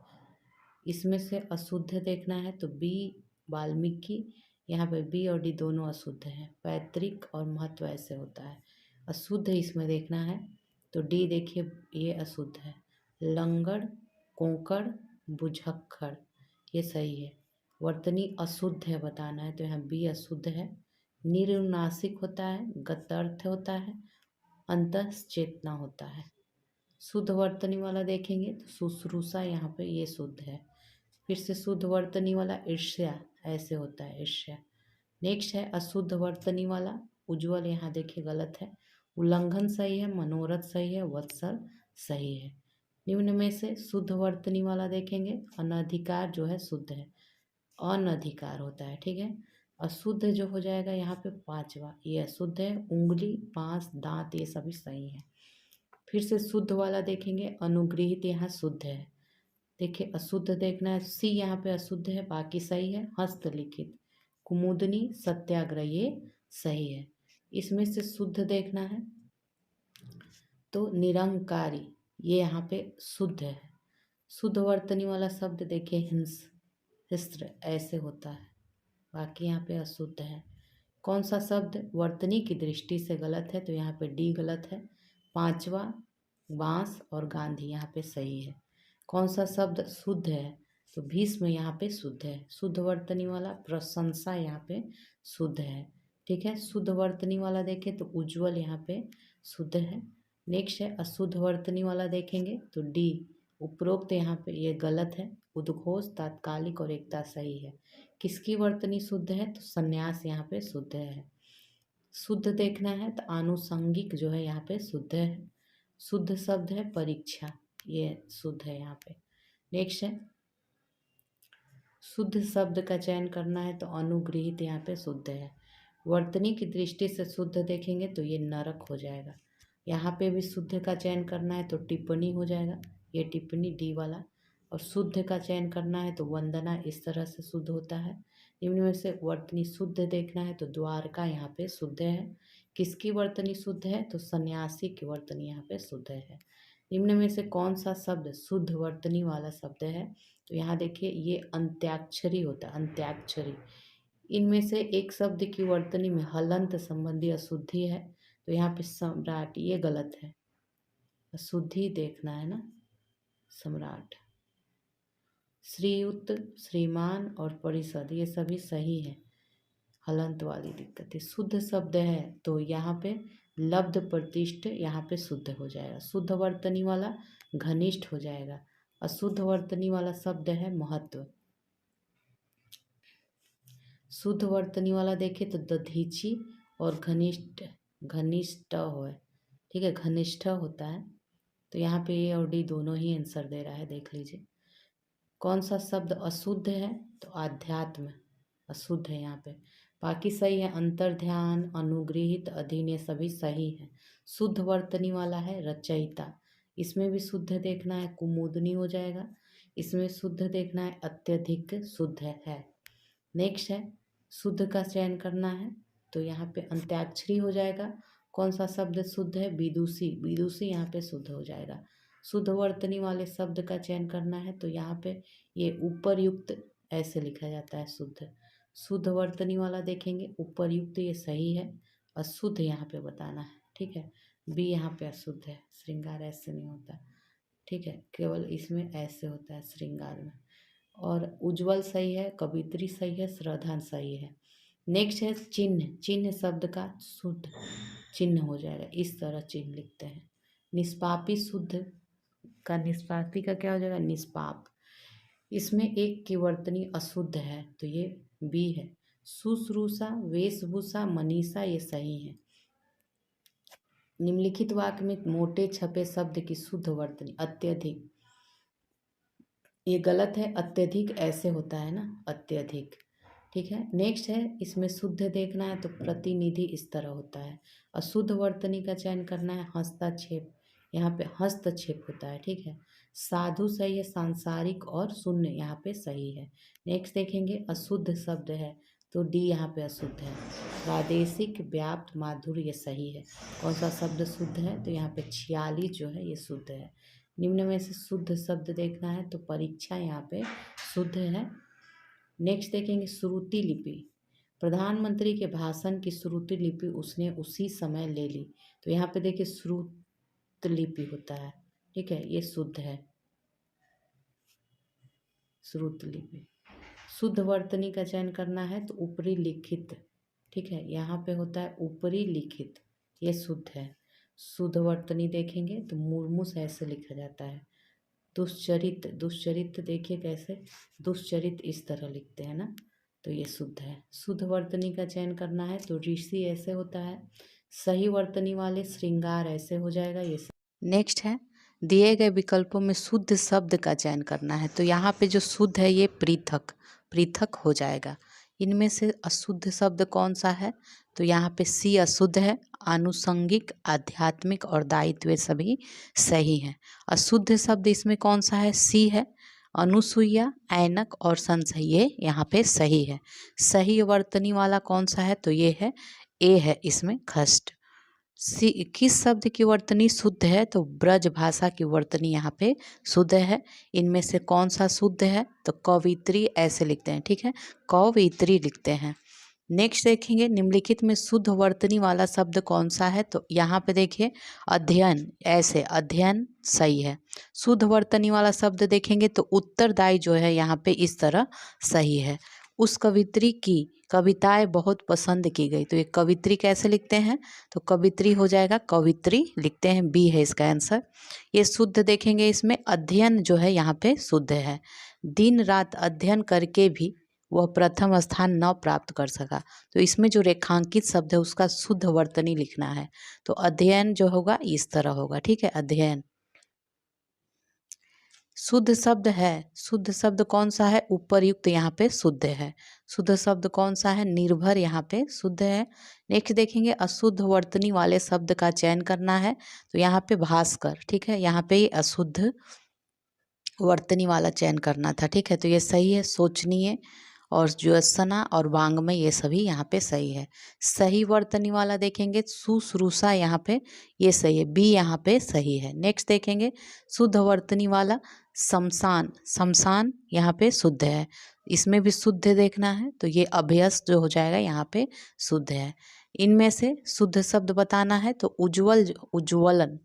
[SPEAKER 1] इसमें से अशुद्ध देखना है तो बी वाल्मीकि, यहाँ पे बी और डी दोनों अशुद्ध है। पैतृक और महत्व ऐसे होता है। अशुद्ध इसमें देखना है तो डी देखिए ये अशुद्ध है। लंगड़, कोंकड़, बुझक्खड़ ये सही है। वर्तनी अशुद्ध है बताना है तो यहाँ बी अशुद्ध है। निरुनासिक होता है, गतर्थ होता है, अंतश्चेतना होता है। शुद्ध वर्तनी वाला देखेंगे तो शुश्रूषा यहाँ पे ये शुद्ध है। फिर से शुद्ध वर्तनी वाला ईर्ष्या ऐसे होता है, ईर्ष्या। नेक्स्ट है अशुद्ध वर्तनी वाला उज्ज्वल, यहाँ देखिए गलत है। उल्लंघन सही है, मनोरथ सही है, वत्सल सही है। निम्न में से शुद्ध वर्तनी वाला देखेंगे अनधिकार जो है शुद्ध है, अनधिकार होता है, ठीक है। अशुद्ध जो हो जाएगा यहाँ पे पांचवा, ये अशुद्ध है। उंगली, बांस, दांत ये सभी सही है। फिर से शुद्ध वाला देखेंगे अनुगृहित, यहाँ शुद्ध है। देखिए अशुद्ध देखना है, सी यहाँ पे अशुद्ध है, बाकी सही है। हस्तलिखित, कुमुदनी, सत्याग्रह ये सही है। इसमें से शुद्ध देखना है तो निरंकारी ये यहाँ पे शुद्ध है। शुद्ध वर्तनी वाला शब्द देखिए हिंस, हिस्त्र ऐसे होता है, बाकी यहाँ पे अशुद्ध है। कौन सा शब्द वर्तनी की दृष्टि से गलत है? तो यहाँ पे डी गलत है। पांचवा बांस और गांधी यहाँ पे सही है। कौन सा शब्द शुद्ध है? तो भीष्म यहाँ पे शुद्ध है। शुद्ध वर्तनी वाला प्रशंसा यहाँ पे शुद्ध है, ठीक है। शुद्ध वर्तनी वाला देखें तो उज्ज्वल यहाँ पे शुद्ध है। नेक्स्ट है अशुद्ध वर्तनी वाला देखेंगे तो डी उपरोक्त यहाँ पे ये गलत है। उद्घोष, तात्कालिक और एकता सही है। किसकी वर्तनी शुद्ध है? तो संन्यास यहाँ पे शुद्ध है। शुद्ध देखना है तो आनुषंगिक जो है यहाँ पे शुद्ध है। शुद्ध शब्द है परीक्षा, ये शुद्ध है यहाँ पे। नेक्स्ट है शुद्ध शब्द का चयन करना है तो अनुगृहित यहाँ पे शुद्ध है। वर्तनी की दृष्टि से शुद्ध देखेंगे तो ये नरक हो जाएगा। यहाँ पे भी शुद्ध का चयन करना है तो टिप्पणी हो जाएगा, ये टिप्पणी डी वाला। और शुद्ध का चयन करना है तो वंदना इस तरह से शुद्ध होता है। निम्न में से वर्तनी शुद्ध देखना है तो द्वारका यहाँ पे शुद्ध है। किसकी वर्तनी शुद्ध है? तो सन्यासी की वर्तनी यहाँ पे शुद्ध है। निम्न में से कौन सा शब्द शुद्ध वर्तनी वाला शब्द है? तो यहाँ देखिए ये अंत्याक्षरी होता है, अंत्याक्षरी। इनमें से एक शब्द की वर्तनी में हलंत संबंधी अशुद्धि है, तो यहाँ पे सम्राट ये गलत है, अशुद्धि देखना है ना, सम्राट। श्रीयुत, श्रीमान और परिषद ये सभी सही है, हलंत वाली दिक्कत है। शुद्ध शब्द है तो यहाँ पे लब्ध प्रतिष्ठ यहाँ पे शुद्ध हो जाएगा। शुद्ध वर्तनी वाला घनिष्ठ हो जाएगा। अशुद्ध वर्तनी वाला शब्द है महत्व। शुद्ध वर्तनी वाला देखे तो दधीची और घनिष्ठ, घनिष्ठ हो, ठीक है, घनिष्ठ होता है। तो यहाँ पे ए और डी दोनों ही आंसर दे रहा है, देख लीजिए। कौन सा शब्द अशुद्ध है? तो आध्यात्म अशुद्ध है यहाँ पे, बाकी सही है। अंतर्ध्यान, अनुगृहित, अधीन ये सभी सही है। शुद्ध वर्तनी वाला है रचयिता, इसमें भी शुद्ध देखना है कुमुदनी हो जाएगा। इसमें शुद्ध देखना है अत्यधिक शुद्ध है। नेक्स्ट है शुद्ध का चयन करना है, तो यहाँ पे अंत्याक्षरी हो जाएगा। कौन सा शब्द शुद्ध है? विदुषी, विदुषी यहाँ पे शुद्ध हो जाएगा। शुद्ध वर्तनी वाले शब्द का चयन करना है, तो यहाँ पे ये उपरयुक्त ऐसे लिखा जाता है शुद्ध। शुद्ध वर्तनी वाला देखेंगे, उपरयुक्त ये सही है, अशुद्ध यहाँ पे बताना है, ठीक है। बी यहाँ पे अशुद्ध है, श्रृंगार ऐसे नहीं होता, ठीक है, केवल इसमें ऐसे होता है श्रृंगार में। और उज्ज्वल सही है, कवित्री सही है, श्रद्धा सही है। नेक्स्ट है चिन्ह, चिन्ह शब्द का शुद्ध चिन्ह हो जाएगा, इस तरह चिन्ह लिखते हैं। निष्पापी शुद्ध का निष्पापी का क्या हो जाएगा? निष्पाप। इसमें एक की वर्तनी अशुद्ध है, तो ये बी है। शुश्रूषा, वेशभूषा, मनीषा ये सही है। निम्नलिखित वाक्य में मोटे छपे शब्द की शुद्ध वर्तनी अत्यधिक, ये गलत है, अत्यधिक ऐसे होता है ना, अत्यधिक, ठीक है। नेक्स्ट है इसमें शुद्ध देखना है, तो प्रतिनिधि इस तरह होता है। अशुद्ध वर्तनी का चयन करना है, हस्तक्षेप, यहाँ पे हस्तक्षेप होता है, ठीक है। साधु सही है, सांसारिक और शून्य यहाँ पे सही है। नेक्स्ट देखेंगे अशुद्ध शब्द है, तो डी यहाँ पे अशुद्ध है। प्रादेशिक, व्याप्त, माधुर्य ये सही है। कौन सा शब्द शुद्ध है? तो यहाँ पे 46 जो है ये शुद्ध है। निम्न में से शुद्ध शब्द देखना है, तो परीक्षा यहाँ पे शुद्ध है। नेक्स्ट देखेंगे श्रुति लिपि, प्रधानमंत्री के भाषण की श्रुति लिपि उसने उसी समय ले ली, तो यहाँ पे देखिए श्रुत लिपि होता है, ठीक है, ये शुद्ध है, श्रुत लिपि। शुद्ध वर्तनी का चयन करना है, तो ऊपरी लिखित, ठीक है, यहाँ पे होता है ऊपरी लिखित, ये शुद्ध है। शुद्ध वर्तनी देखेंगे तो मुर्मूस ऐसे लिखा जाता है। दुश्चरित, दुश्चरित देखिए कैसे, दुश्चरित इस तरह लिखते हैं ना, तो ये शुद्ध है। शुद्ध वर्तनी का चयन करना है, तो ऋषि ऐसे होता है। सही वर्तनी वाले श्रृंगार ऐसे हो जाएगा, ये। नेक्स्ट है दिए गए विकल्पों में शुद्ध शब्द का चयन करना है, तो यहाँ पे जो शुद्ध है ये पृथक, पृथक हो जाएगा। इनमें से अशुद्ध शब्द कौन सा है? तो यहाँ पे सी अशुद्ध है। आनुषंगिक, आध्यात्मिक और दायित्व ये सभी सही हैं। अशुद्ध शब्द इसमें कौन सा है? सी है। अनुसुईया, ऐनक और संशय ये यहाँ पे सही है। सही वर्तनी वाला कौन सा है? तो ये है ए है, इसमें खष्ट। किस शब्द की वर्तनी शुद्ध है? तो ब्रज भाषा की वर्तनी यहाँ पे शुद्ध है। इनमें से कौन सा शुद्ध है? तो कवित्री ऐसे लिखते हैं, ठीक है, कवित्री लिखते हैं। नेक्स्ट देखेंगे निम्नलिखित में शुद्ध वर्तनी वाला शब्द कौन सा है? तो यहाँ पे देखिए अध्ययन, ऐसे अध्ययन सही है। शुद्ध वर्तनी वाला शब्द देखेंगे तो उत्तरदायी जो है यहाँ पे इस तरह सही है। उस कवित्री की कविताएं बहुत पसंद की गई, तो ये कवित्री कैसे लिखते हैं? तो कवित्री हो जाएगा, कवित्री लिखते हैं, बी है इसका आंसर। ये शुद्ध देखेंगे, इसमें अध्ययन जो है यहाँ पे शुद्ध है। दिन रात अध्ययन करके भी वह प्रथम स्थान न प्राप्त कर सका, तो इसमें जो रेखांकित शब्द है उसका शुद्ध वर्तनी लिखना है, तो अध्ययन जो होगा इस तरह होगा, ठीक है, अध्ययन। शुद्ध शब्द है, शुद्ध शब्द कौन सा है? उपरयुक्त यहाँ पे शुद्ध है। शुद्ध शब्द कौन सा है? निर्भर यहाँ पे शुद्ध है। नेक्स्ट देखेंगे अशुद्ध वर्तनी वाले शब्द का चयन करना है, तो यहाँ पे भास्कर, ठीक है, यहाँ पे अशुद्ध वर्तनी वाला चयन करना था, ठीक है, तो ये सही है। सोचनीय और ज्योत्सना और वांग्मय ये सभी यहाँ पे सही है। सही वर्तनी वाला देखेंगे शुश्रूषा, यहाँ पे ये सही है, बी यहाँ पे सही है। नेक्स्ट देखेंगे शुद्ध वर्तनी वाला शमशान, शमशान यहाँ पे शुद्ध है, इसमें भी शुद्ध देखना है, तो ये अभ्यस्त जो हो जाएगा यहाँ पे शुद्ध है। इनमें से शुद्ध शब्द बताना है, तो उज्ज्वल, उज्ज्वलन,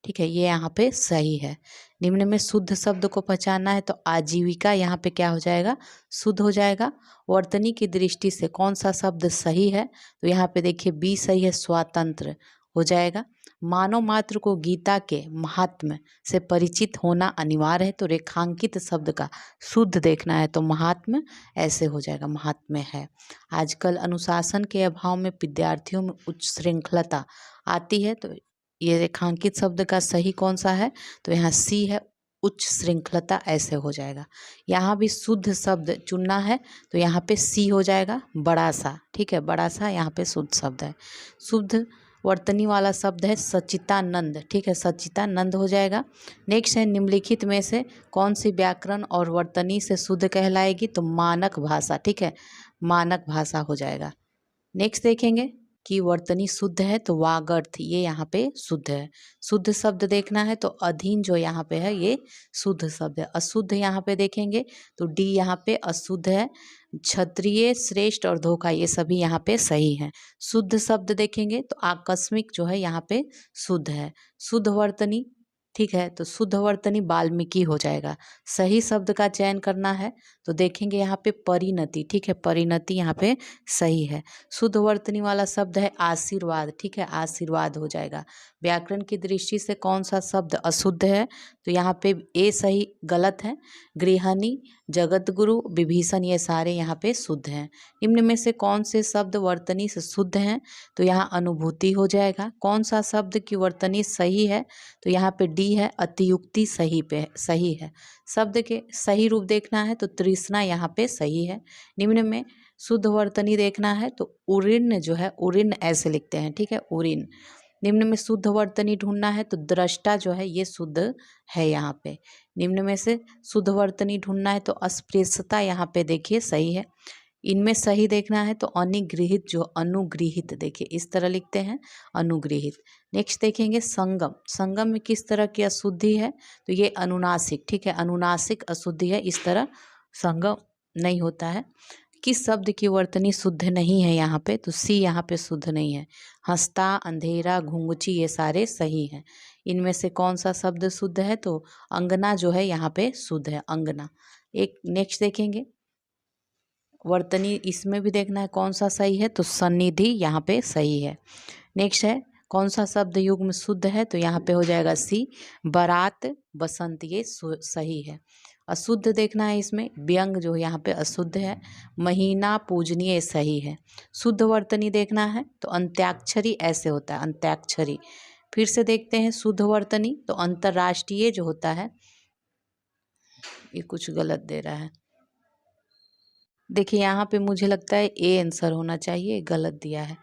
[SPEAKER 1] ठीक है, ये यहाँ पे सही है। निम्न में शुद्ध शब्द को पहचानना है, तो आजीविका यहाँ पे क्या हो जाएगा? शुद्ध हो जाएगा। वर्तनी की दृष्टि से कौन सा शब्द सही है? तो यहाँ पे देखिए बी सही है, स्वातंत्र हो जाएगा। मानव मात्र को गीता के महात्म्य से परिचित होना अनिवार्य है, तो रेखांकित शब्द का शुद्ध देखना है, तो महात्म्य ऐसे हो जाएगा, महात्म्य है। आजकल अनुशासन के अभाव में विद्यार्थियों में उच्च श्रृंखलता आती है, तो ये रेखांकित शब्द का सही कौन सा है? तो यहाँ सी है, उच्च श्रृंखलता ऐसे हो जाएगा। यहाँ भी शुद्ध शब्द चुनना है, तो यहाँ पे सी हो जाएगा, बड़ा सा, ठीक है, बड़ा सा यहाँ पे शुद्ध शब्द है। शुद्ध वर्तनी वाला शब्द है सच्चिदानंद, ठीक है, सच्चिदानंद हो जाएगा। नेक्स्ट है निम्नलिखित में से कौन सी व्याकरण और वर्तनी से शुद्ध कहलाएगी, तो मानक भाषा, ठीक है, मानक भाषा हो जाएगा। नेक्स्ट देखेंगे कि वर्तनी शुद्ध है तो वागर्थ ये यहाँ पे शुद्ध है। शुद्ध शब्द देखना है तो अधीन जो यहाँ पे है ये शुद्ध शब्द है। अशुद्ध यहाँ पे देखेंगे तो डी यहाँ पे अशुद्ध है। क्षत्रिय, श्रेष्ठ और धोखा ये सभी यहाँ पे सही है। शुद्ध शब्द देखेंगे तो आकस्मिक जो है यहाँ पे शुद्ध है। शुद्ध वर्तनी, ठीक है, तो शुद्ध वर्तनी वाल्मीकि हो जाएगा। सही शब्द का चयन करना है तो देखेंगे यहाँ पे परिणति, ठीक है, परिणति यहाँ पे सही है। शुद्ध वर्तनी वाला शब्द है आशीर्वाद, ठीक है, आशीर्वाद हो जाएगा। व्याकरण की दृष्टि से कौन सा शब्द अशुद्ध है, तो यहाँ पे ए सही गलत है। गृहिणी, जगत गुरु, विभीषण ये सारे यहाँ पे शुद्ध हैं। निम्न में से कौन से शब्द वर्तनी से शुद्ध हैं, तो यहाँ अनुभूति हो जाएगा। कौन सा शब्द की वर्तनी सही है, तो यहाँ पे डी है अतियुक्ति सही है। शब्द के सही रूप देखना है तो तृष्णा यहाँ पे सही है। निम्न में शुद्ध वर्तनी देखना है तो उरीन जो है, उरीन ऐसे लिखते हैं, ठीक है, उरीन। निम्न में शुद्ध वर्तनी ढूंढना है तो दृष्टा जो है ये शुद्ध है यहाँ पे। निम्न में से शुद्ध वर्तनी ढूंढना है तो अस्पृश्यता यहाँ पे देखिए सही है। इनमें सही देखना है तो अनिगृहित जो अनुगृहित, देखिए इस तरह लिखते हैं अनुगृहित। नेक्स्ट देखेंगे संगम। संगम में किस तरह की अशुद्धि है, तो ये अनुनासिक, ठीक है, अनुनासिक अशुद्धि है, इस तरह संगम नहीं होता है। किस शब्द की वर्तनी शुद्ध नहीं है यहाँ पे, तो सी यहाँ पे शुद्ध नहीं है। हंसता, अंधेरा, घुंघची ये सारे सही हैं। इनमें से कौन सा शब्द शुद्ध है, तो अंगना जो है यहाँ पे शुद्ध है, अंगना। एक नेक्स्ट देखेंगे वर्तनी, इसमें भी देखना है कौन सा सही है, तो सन्निधि यहाँ पे सही है। नेक्स्ट है कौन सा शब्द युग्म शुद्ध है, तो यहाँ पे हो जाएगा सी बारात, बसंत ये सही है। अशुद्ध देखना है इसमें व्यंग जो यहाँ पे अशुद्ध है। महीना, पूजनीय सही है। शुद्ध वर्तनी देखना है तो अंत्याक्षरी ऐसे होता है, अंत्याक्षरी। फिर से देखते हैं शुद्ध वर्तनी, तो अंतर्राष्ट्रीय जो होता है, ये कुछ गलत दे रहा है, देखिए यहाँ पे मुझे लगता है ए आंसर होना चाहिए, गलत दिया है।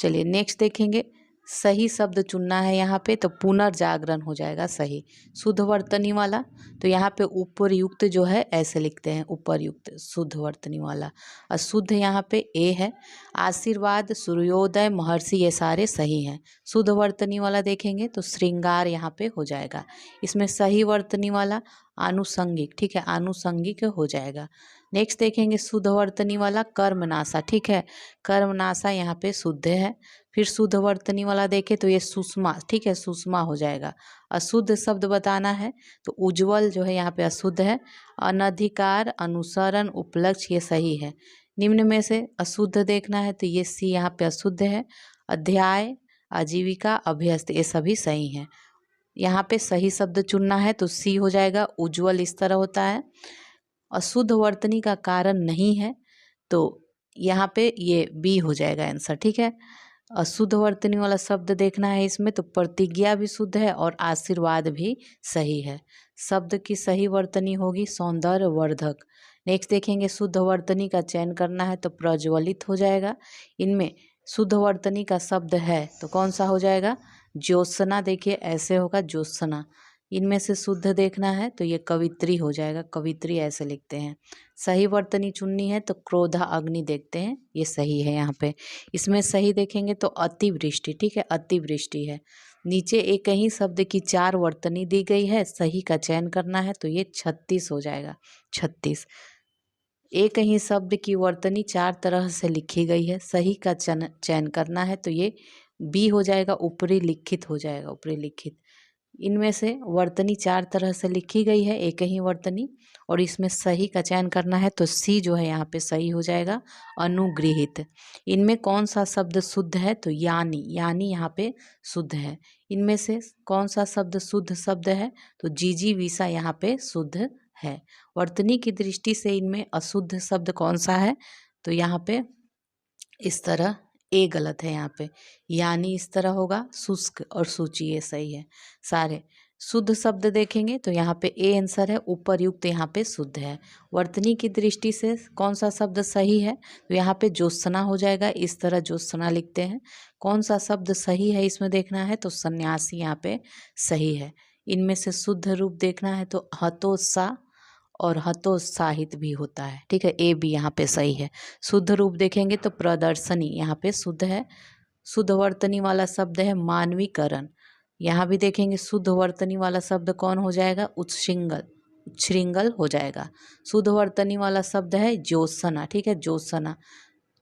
[SPEAKER 1] चलिए नेक्स्ट देखेंगे, सही शब्द चुनना है यहाँ पे, तो पुनर्जागरण हो जाएगा सही। शुद्ध वर्तनी वाला, तो यहाँ पे उपरयुक्त जो है ऐसे लिखते हैं, उपरयुक्त शुद्ध वर्तनी वाला। अशुद्ध यहाँ पे ए है। आशीर्वाद, सूर्योदय, महर्षि ये सारे सही हैं। शुद्ध वर्तनी वाला देखेंगे तो श्रृंगार यहाँ पे हो जाएगा। इसमें सही वर्तनी वाला आनुषंगिक, ठीक है, आनुषंगिक हो जाएगा। नेक्स्ट देखेंगे शुद्ध वर्तनी वाला कर्मनाशा, ठीक है, कर्मनाशा यहाँ पे शुद्ध है। फिर शुद्ध वर्तनी वाला देखें तो ये सुषमा, ठीक है, सुषमा हो जाएगा। अशुद्ध शब्द बताना है तो उज्ज्वल जो है यहाँ पे अशुद्ध है। अनधिकार, अनुसरण, उपलक्ष्य ये सही है। निम्न में से अशुद्ध देखना है तो ये सी यहाँ पे अशुद्ध है। अध्याय, आजीविका, अभ्यस्त ये सभी सही हैं। यहाँ पे सही शब्द चुनना है तो सी हो जाएगा, उज्ज्वल इस तरह होता है। अशुद्ध वर्तनी का कारण नहीं है तो यहाँ पे ये बी हो जाएगा आंसर, ठीक है। अशुद्ध वर्तनी वाला शब्द देखना है इसमें, तो प्रतिज्ञा भी शुद्ध है और आशीर्वाद भी सही है। शब्द की सही वर्तनी होगी सौंदर्य वर्धक। नेक्स्ट देखेंगे शुद्ध वर्तनी का चयन करना है तो प्रज्वलित हो जाएगा। इनमें शुद्ध वर्तनी का शब्द है तो कौन सा हो जाएगा, ज्योत्सना, देखिए ऐसे होगा ज्योत्सना। इनमें से शुद्ध देखना है तो ये कवित्री हो जाएगा, कवित्री ऐसे लिखते हैं। सही वर्तनी चुननी है तो क्रोधा, अग्नि देखते हैं, ये सही है यहाँ पे। इसमें सही देखेंगे तो अतिवृष्टि, ठीक है, अतिवृष्टि है। नीचे एक ही शब्द की 4 वर्तनी दी गई है, सही का चयन करना है तो ये 36 हो जाएगा, 36। एक ही शब्द की वर्तनी 4 तरह से लिखी गई है, सही का चयन करना है तो ये बी हो जाएगा, ऊपरी लिखित हो जाएगा, ऊपरी लिखित। इनमें से वर्तनी 4 तरह से लिखी गई है, एक ही वर्तनी, और इसमें सही का चयन करना है तो सी जो है यहाँ पे सही हो जाएगा, अनुगृहित। इनमें कौन सा शब्द शुद्ध है, तो यानी, यानी यहाँ पे शुद्ध है। इनमें से कौन सा शब्द शुद्ध शब्द है, तो जिजीविषा यहाँ पे शुद्ध है। वर्तनी की दृष्टि से इनमें अशुद्ध शब्द कौन सा है, तो यहाँ पे इस तरह ए गलत है यहाँ पे, यानी इस तरह होगा। शुष्क और सूची ये सही है सारे। शुद्ध शब्द देखेंगे तो यहाँ पे ए आंसर है, उपर्युक्त यहाँ पे शुद्ध है। वर्तनी की दृष्टि से कौन सा शब्द सही है, तो यहाँ पे ज्योत्सना हो जाएगा, इस तरह ज्योत्सना लिखते हैं। कौन सा शब्द सही है इसमें देखना है तो सन्यासी यहाँ पे सही है। इनमें से शुद्ध रूप देखना है तो हतोत्साह और हतोत्साहित भी होता है, ठीक है, ए भी यहाँ पे सही है। शुद्ध रूप देखेंगे तो प्रदर्शनी यहाँ पे शुद्ध है। शुद्ध वर्तनी वाला शब्द है मानवीकरण, यहाँ भी देखेंगे शुद्ध वर्तनी वाला शब्द कौन हो जाएगा, उच्छृंगल हो जाएगा। शुद्ध वर्तनी वाला शब्द है ज्योत्सना, ठीक है, ज्योत्सना,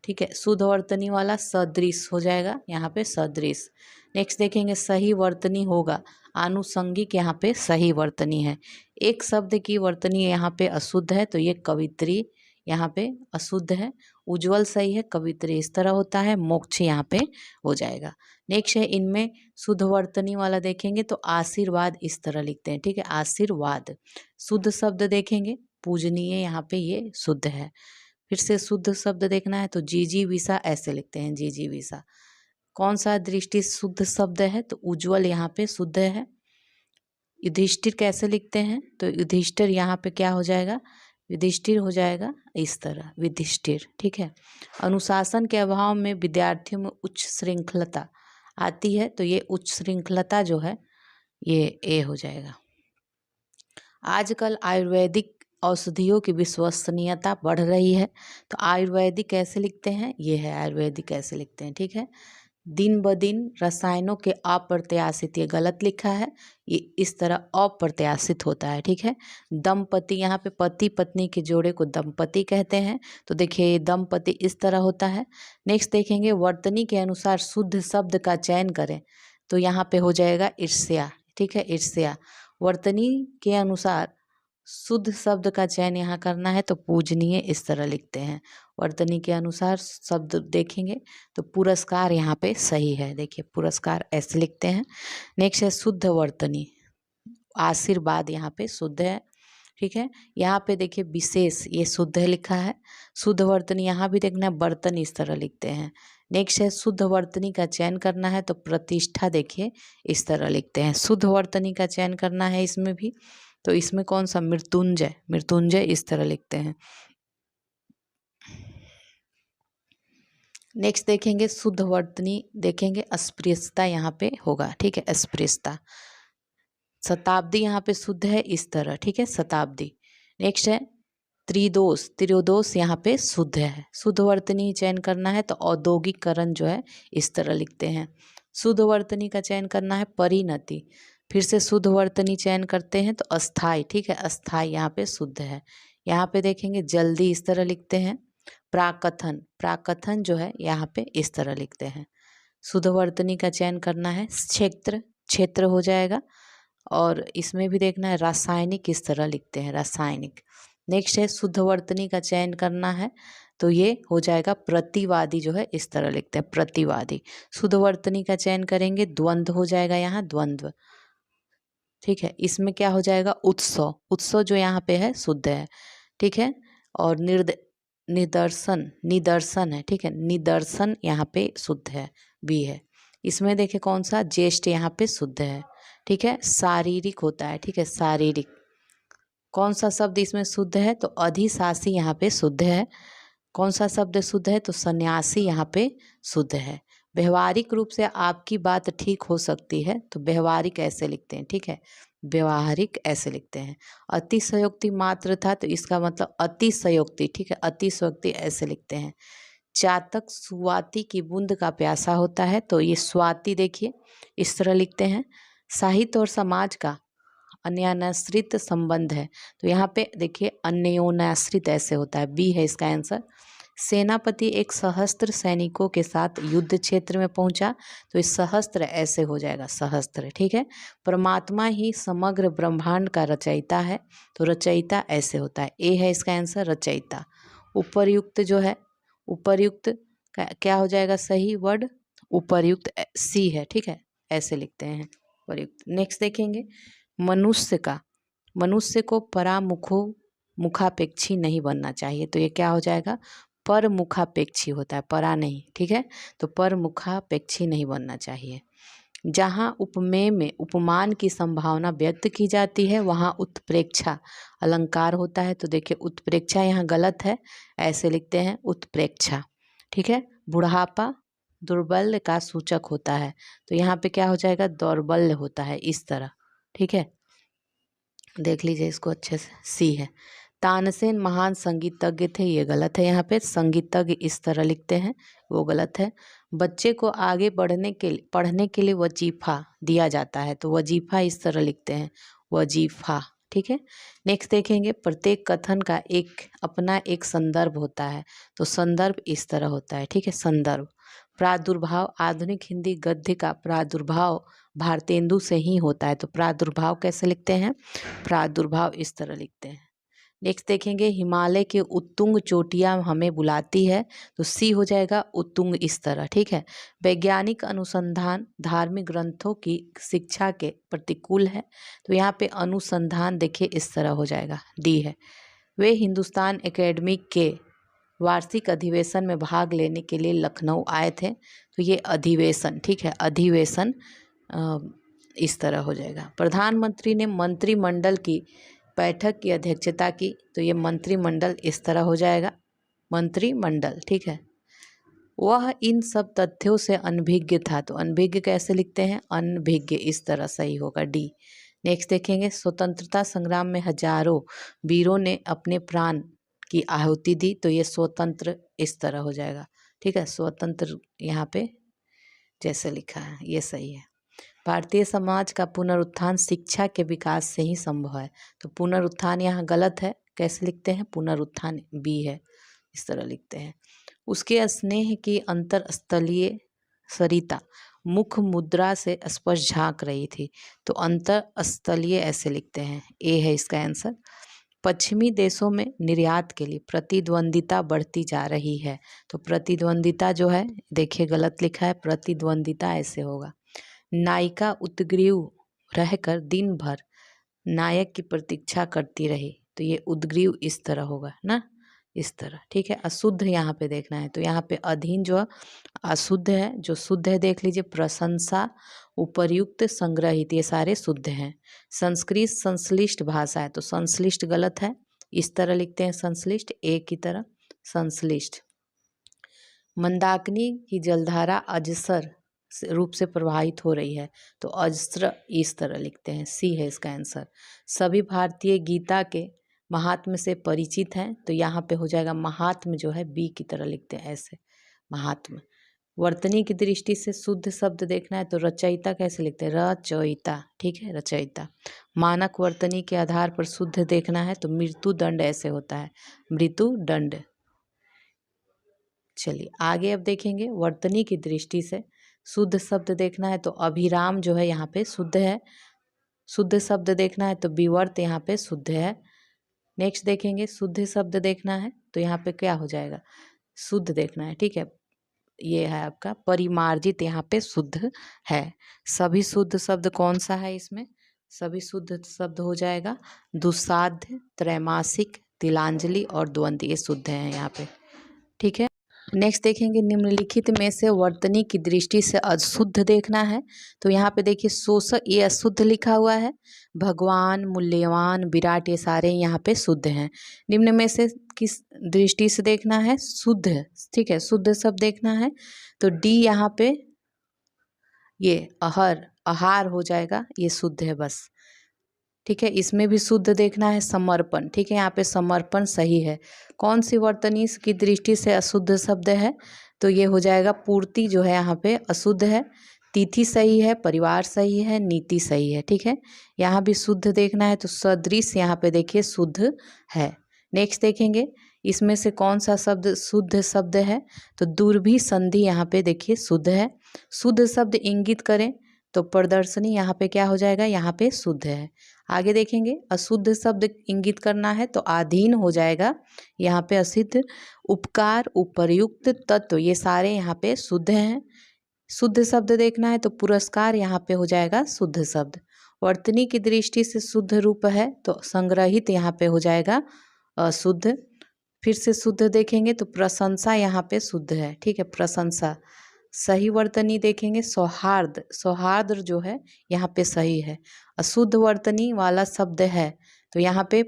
[SPEAKER 1] ठीक है। शुद्ध वर्तनी वाला सदृश हो जाएगा, यहाँ पे सदृश। नेक्स्ट देखेंगे सही वर्तनी होगा, आनुषंगिक यहाँ पे सही वर्तनी है। एक शब्द की वर्तनी यहाँ पे अशुद्ध है तो ये कवित्री यहाँ पे अशुद्ध है। उज्ज्वल सही है, कवित्री इस तरह होता है, मोक्ष यहाँ पे हो जाएगा। नेक्स्ट है इनमें शुद्ध वर्तनी वाला देखेंगे तो आशीर्वाद इस तरह लिखते हैं, ठीक है, आशीर्वाद। शुद्ध शब्द देखेंगे पूजनीय, यहाँ पे ये शुद्ध है। फिर से शुद्ध शब्द देखना है तो जिजीविषा ऐसे लिखते हैं, जिजीविषा। कौन सा दृष्टि शुद्ध शब्द है तो उज्ज्वल यहाँ पे शुद्ध है। युधिष्ठिर कैसे लिखते हैं तो युधिष्ठिर यहाँ पे क्या हो जाएगा, युधिष्ठिर हो जाएगा इस तरह, युधिष्ठिर, ठीक है। अनुशासन के अभाव में विद्यार्थियों में उच्च श्रृंखलता आती है तो ये उच्च श्रृंखलता जो है ये ए हो जाएगा। आजकल आयुर्वेदिक औषधियों की विश्वसनीयता बढ़ रही है तो आयुर्वेदिक कैसे लिखते हैं, ये है आयुर्वेदिक कैसे लिखते हैं, ठीक है। दिन ब दिन रसायनों के अप्रत्याशित, ये गलत लिखा है, ये इस तरह अप्रत्याशित होता है, ठीक है। दंपति, यहाँ पे पति पत्नी के जोड़े को दंपति कहते हैं तो देखिए दंपति इस तरह होता है। नेक्स्ट देखेंगे वर्तनी के अनुसार शुद्ध शब्द का चयन करें तो यहाँ पे हो जाएगा ईर्ष्या, ठीक है, ईर्ष्या। वर्तनी के अनुसार शुद्ध शब्द का चयन यहाँ करना है तो पूजनीय इस तरह लिखते हैं। वर्तनी के अनुसार शब्द देखेंगे तो पुरस्कार यहाँ पे सही है, देखिए पुरस्कार ऐसे लिखते हैं। नेक्स्ट है शुद्ध वर्तनी, आशीर्वाद यहाँ पे शुद्ध है, ठीक है। यहाँ पे देखिए विशेष ये शुद्ध है लिखा है। शुद्ध वर्तनी यहाँ भी देखना है, बर्तन इस तरह लिखते हैं। नेक्स्ट है शुद्ध वर्तनी का चयन करना है तो प्रतिष्ठा देखिए इस तरह लिखते हैं। शुद्ध वर्तनी का चयन करना है इसमें भी तो इसमें कौन सा, मृत्युंजय, मृत्युंजय इस तरह लिखते हैं। नेक्स्ट देखेंगे शुद्ध वर्तनी देखेंगे अस्पृश्यता यहाँ पे होगा, ठीक है, अस्पृश्यता। शताब्दी यहाँ पे शुद्ध है इस तरह, ठीक है, शताब्दी। नेक्स्ट है त्रिदोष, त्रियोदोष यहाँ पे शुद्ध है। शुद्ध वर्तनी चयन करना है तो औद्योगिकरण जो है इस तरह लिखते हैं। शुद्ध वर्तनी का चयन करना है परिणति। फिर से शुद्ध वर्तनी चयन करते हैं तो अस्थाई, ठीक है, अस्थाई यहाँ पे शुद्ध है। यहाँ पे देखेंगे जल्दी इस तरह लिखते हैं। प्राकथन, प्राकथन जो है यहाँ पे इस तरह लिखते हैं। शुद्ध वर्तनी का चयन करना है क्षेत्र, क्षेत्र हो जाएगा। और इसमें भी देखना है रासायनिक इस तरह लिखते हैं, रासायनिक। नेक्स्ट है शुद्ध वर्तनी का चयन करना है तो ये हो जाएगा प्रतिवादी जो है इस तरह लिखते हैं, प्रतिवादी। शुद्ध वर्तनी का चयन करेंगे द्वंद्व हो जाएगा यहाँ, द्वंद्व, ठीक है। इसमें क्या हो जाएगा उत्सव, उत्सव जो यहाँ पे है शुद्ध है, ठीक है। और निदर्शन, निदर्शन है, ठीक है, निदर्शन यहाँ पे शुद्ध है, बी है। इसमें देखिए कौन सा, ज्येष्ठ यहाँ पे शुद्ध है, ठीक है। शारीरिक होता है, ठीक है, शारीरिक। कौन सा शब्द इसमें शुद्ध है तो अधिशासी यहाँ पे शुद्ध है। कौन सा शब्द शुद्ध है तो सन्यासी यहाँ पे शुद्ध है। व्यवहारिक रूप से आपकी बात ठीक हो सकती है तो व्यवहारिक ऐसे लिखते हैं, ठीक है, व्यवहारिक ऐसे लिखते हैं। अतिशयोक्ति मात्र था तो इसका मतलब अतिशयोक्ति, ठीक है, अतिशयोक्ति ऐसे लिखते हैं। चातक स्वाति की बूंद का प्यासा होता है तो ये स्वाति देखिए इस तरह लिखते हैं। साहित्य और समाज का अन्योन्याश्रित संबंध है तो यहाँ पे देखिए अन्योन्याश्रित ऐसे होता है, बी है इसका आंसर। सेनापति एक सहस्त्र सैनिकों के साथ युद्ध क्षेत्र में पहुंचा तो इस सहस्त्र ऐसे हो जाएगा, सहस्त्र, ठीक है। परमात्मा ही समग्र ब्रह्मांड का रचयिता है तो रचयिता ऐसे होता है, ए है इसका आंसर, रचयिता। उपर्युक्त जो है, उपर्युक्त क्या हो जाएगा सही वर्ड, उपर्युक्त, सी है, ठीक है, ऐसे लिखते हैं उपर्युक्त। नेक्स्ट देखेंगे मनुष्य का, मनुष्य को परामुखो मुखापेक्षी नहीं बनना चाहिए तो ये क्या हो जाएगा, पर मुखापेक्षी होता है, परा नहीं, ठीक है, तो पर मुखापेक्षी नहीं बनना चाहिए। जहाँ उपमेय में उपमान की संभावना व्यक्त की जाती है वहाँ उत्प्रेक्षा अलंकार होता है। तो देखिए उत्प्रेक्षा यहाँ गलत है, ऐसे लिखते हैं उत्प्रेक्षा। ठीक है, बुढ़ापा दुर्बल का सूचक होता है, तो यहाँ पे क्या हो जाएगा, दौर्बल्य होता है इस तरह। ठीक है, देख लीजिए इसको अच्छे से। सी है, तानसेन महान संगीतज्ञ थे, ये गलत है। यहाँ पे संगीतज्ञ इस तरह लिखते हैं, वो गलत है। बच्चे को आगे पढ़ने के लिए वजीफा दिया जाता है, तो वजीफा इस तरह लिखते हैं, वजीफा। ठीक है, नेक्स्ट देखेंगे, प्रत्येक कथन का अपना एक संदर्भ होता है, तो संदर्भ इस तरह होता है। ठीक है, संदर्भ। प्रादुर्भाव, आधुनिक हिंदी गद्य का प्रादुर्भाव भारतेंदु से ही होता है, तो प्रादुर्भाव कैसे लिखते हैं, प्रादुर्भाव इस तरह लिखते हैं। नेक्स्ट देखेंगे, हिमालय के उत्तुंग चोटियां हमें बुलाती है, तो सी हो जाएगा उत्तुंग इस तरह। ठीक है, वैज्ञानिक अनुसंधान धार्मिक ग्रंथों की शिक्षा के प्रतिकूल है, तो यहाँ पे अनुसंधान देखिए इस तरह हो जाएगा, डी है। वे हिंदुस्तान एकेडमी के वार्षिक अधिवेशन में भाग लेने के लिए लखनऊ आए थे, तो ये अधिवेशन। ठीक है, अधिवेशन इस तरह हो जाएगा। प्रधानमंत्री ने मंत्रिमंडल की बैठक की अध्यक्षता की, तो ये मंत्रिमंडल इस तरह हो जाएगा, मंत्रिमंडल। ठीक है, वह इन सब तथ्यों से अनभिज्ञ था, तो अनभिज्ञ कैसे लिखते हैं, अनभिज्ञ इस तरह सही होगा, डी। नेक्स्ट देखेंगे, स्वतंत्रता संग्राम में हजारों वीरों ने अपने प्राण की आहुति दी, तो ये स्वतंत्र इस तरह हो जाएगा। ठीक है, स्वतंत्र यहाँ पे जैसे लिखा है ये सही है। भारतीय समाज का पुनरुत्थान शिक्षा के विकास से ही संभव है, तो पुनरुत्थान यहाँ गलत है, कैसे लिखते हैं, पुनरुत्थान बी है, इस तरह लिखते हैं। उसके स्नेह की अंतरस्थलीय सरिता मुख मुद्रा से स्पष्ट झांक रही थी, तो अंतरस्थलीय ऐसे लिखते हैं, ए है इसका आंसर। पश्चिमी देशों में निर्यात के लिए प्रतिद्वंदिता बढ़ती जा रही है, तो प्रतिद्वंदिता जो है देखिए गलत लिखा है, प्रतिद्वंदिता ऐसे होगा। नायिका उद्ग्रीव रहकर दिन भर नायक की प्रतीक्षा करती रही, तो ये उद्ग्रीव इस तरह होगा ना, इस तरह। ठीक है, अशुद्ध यहाँ पे देखना है, तो यहाँ पे अधीन जो अशुद्ध है, जो शुद्ध है देख लीजिए, प्रशंसा उपर्युक्त संग्रहित, ये सारे शुद्ध हैं। संस्कृत संश्लिष्ट भाषा है, तो संश्लिष्ट गलत है, इस तरह लिखते हैं संश्लिष्ट, ए की तरह संश्लिष्ट। मंदाकिनी की जलधारा अजसर रूप से प्रवाहित हो रही है, तो अजस्र इस तरह लिखते हैं, सी है इसका आंसर। सभी भारतीय गीता के महात्म्य से परिचित हैं, तो यहाँ पे हो जाएगा महात्म्य जो है बी की तरह लिखते हैं, ऐसे महात्म्य। वर्तनी की दृष्टि से शुद्ध शब्द देखना है, तो रचयिता कैसे लिखते हैं, रचयिता। ठीक है, रचयिता। मानक वर्तनी के आधार पर शुद्ध देखना है, तो मृत्युदंड ऐसे होता है, मृत्युदंड। चलिए आगे अब देखेंगे, वर्तनी की दृष्टि से शुद्ध शब्द देखना है, तो अभिराम जो है यहाँ पे शुद्ध है, शुद्ध शब्द देखना है तो विवर्त यहाँ पे शुद्ध है। नेक्स्ट देखेंगे, शुद्ध शब्द देखना है तो यहाँ पे क्या हो जाएगा, शुद्ध देखना है। ठीक है, ये है आपका परिमार्जित, यहाँ पे शुद्ध है। सभी शुद्ध शब्द कौन सा है इसमें, सभी शुद्ध शब्द हो जाएगा दुस्साध्य, त्रैमासिक, तिलांजलि और द्वंद्व, ये शुद्ध हैं यहाँ पे। ठीक है, नेक्स्ट देखेंगे, निम्नलिखित में से वर्तनी की दृष्टि से अशुद्ध देखना है, तो यहाँ पे देखिए शोषक, ये अशुद्ध लिखा हुआ है, भगवान, मूल्यवान, विराट, ये सारे यहाँ पे शुद्ध हैं। निम्न में से किस दृष्टि से देखना है, शुद्ध। ठीक है, शुद्ध शब्द देखना है, तो डी यहाँ पे ये अहर, आहार हो जाएगा, ये शुद्ध है बस। ठीक है, इसमें भी शुद्ध देखना है, समर्पण। ठीक है, यहाँ पे समर्पण सही है। कौन सी वर्तनी की दृष्टि से अशुद्ध शब्द है, तो ये हो जाएगा पूर्ति जो है यहाँ पे अशुद्ध है। तिथि सही है, परिवार सही है, नीति सही है। ठीक है, यहाँ भी शुद्ध देखना है, तो सदृश यहाँ पे देखिए शुद्ध है। नेक्स्ट देखेंगे, इसमें से कौन सा शब्द शुद्ध शब्द है, तो दुर्भी संधि यहाँ पे देखिए शुद्ध है। शुद्ध शब्द इंगित करें तो प्रदर्शनी यहाँ पे क्या हो जाएगा, यहाँ पे शुद्ध है। आगे देखेंगे, अशुद्ध शब्द इंगित करना है तो अधीन हो जाएगा, यहाँ पे असिद्ध, उपकार, उपर्युक्त, तत्व, ये सारे यहाँ पे शुद्ध हैं। शुद्ध शब्द देखना है तो पुरस्कार यहाँ पे हो जाएगा शुद्ध शब्द। वर्तनी की दृष्टि से शुद्ध रूप है तो संग्रहित यहाँ पे हो जाएगा अशुद्ध। फिर से शुद्ध देखेंगे तो प्रशंसा यहाँ पे शुद्ध है। ठीक है, प्रशंसा सही वर्तनी देखेंगे सौहार्द, सौहार्द जो है यहाँ पे सही है। अशुद्ध वर्तनी वाला शब्द है तो यहाँ पे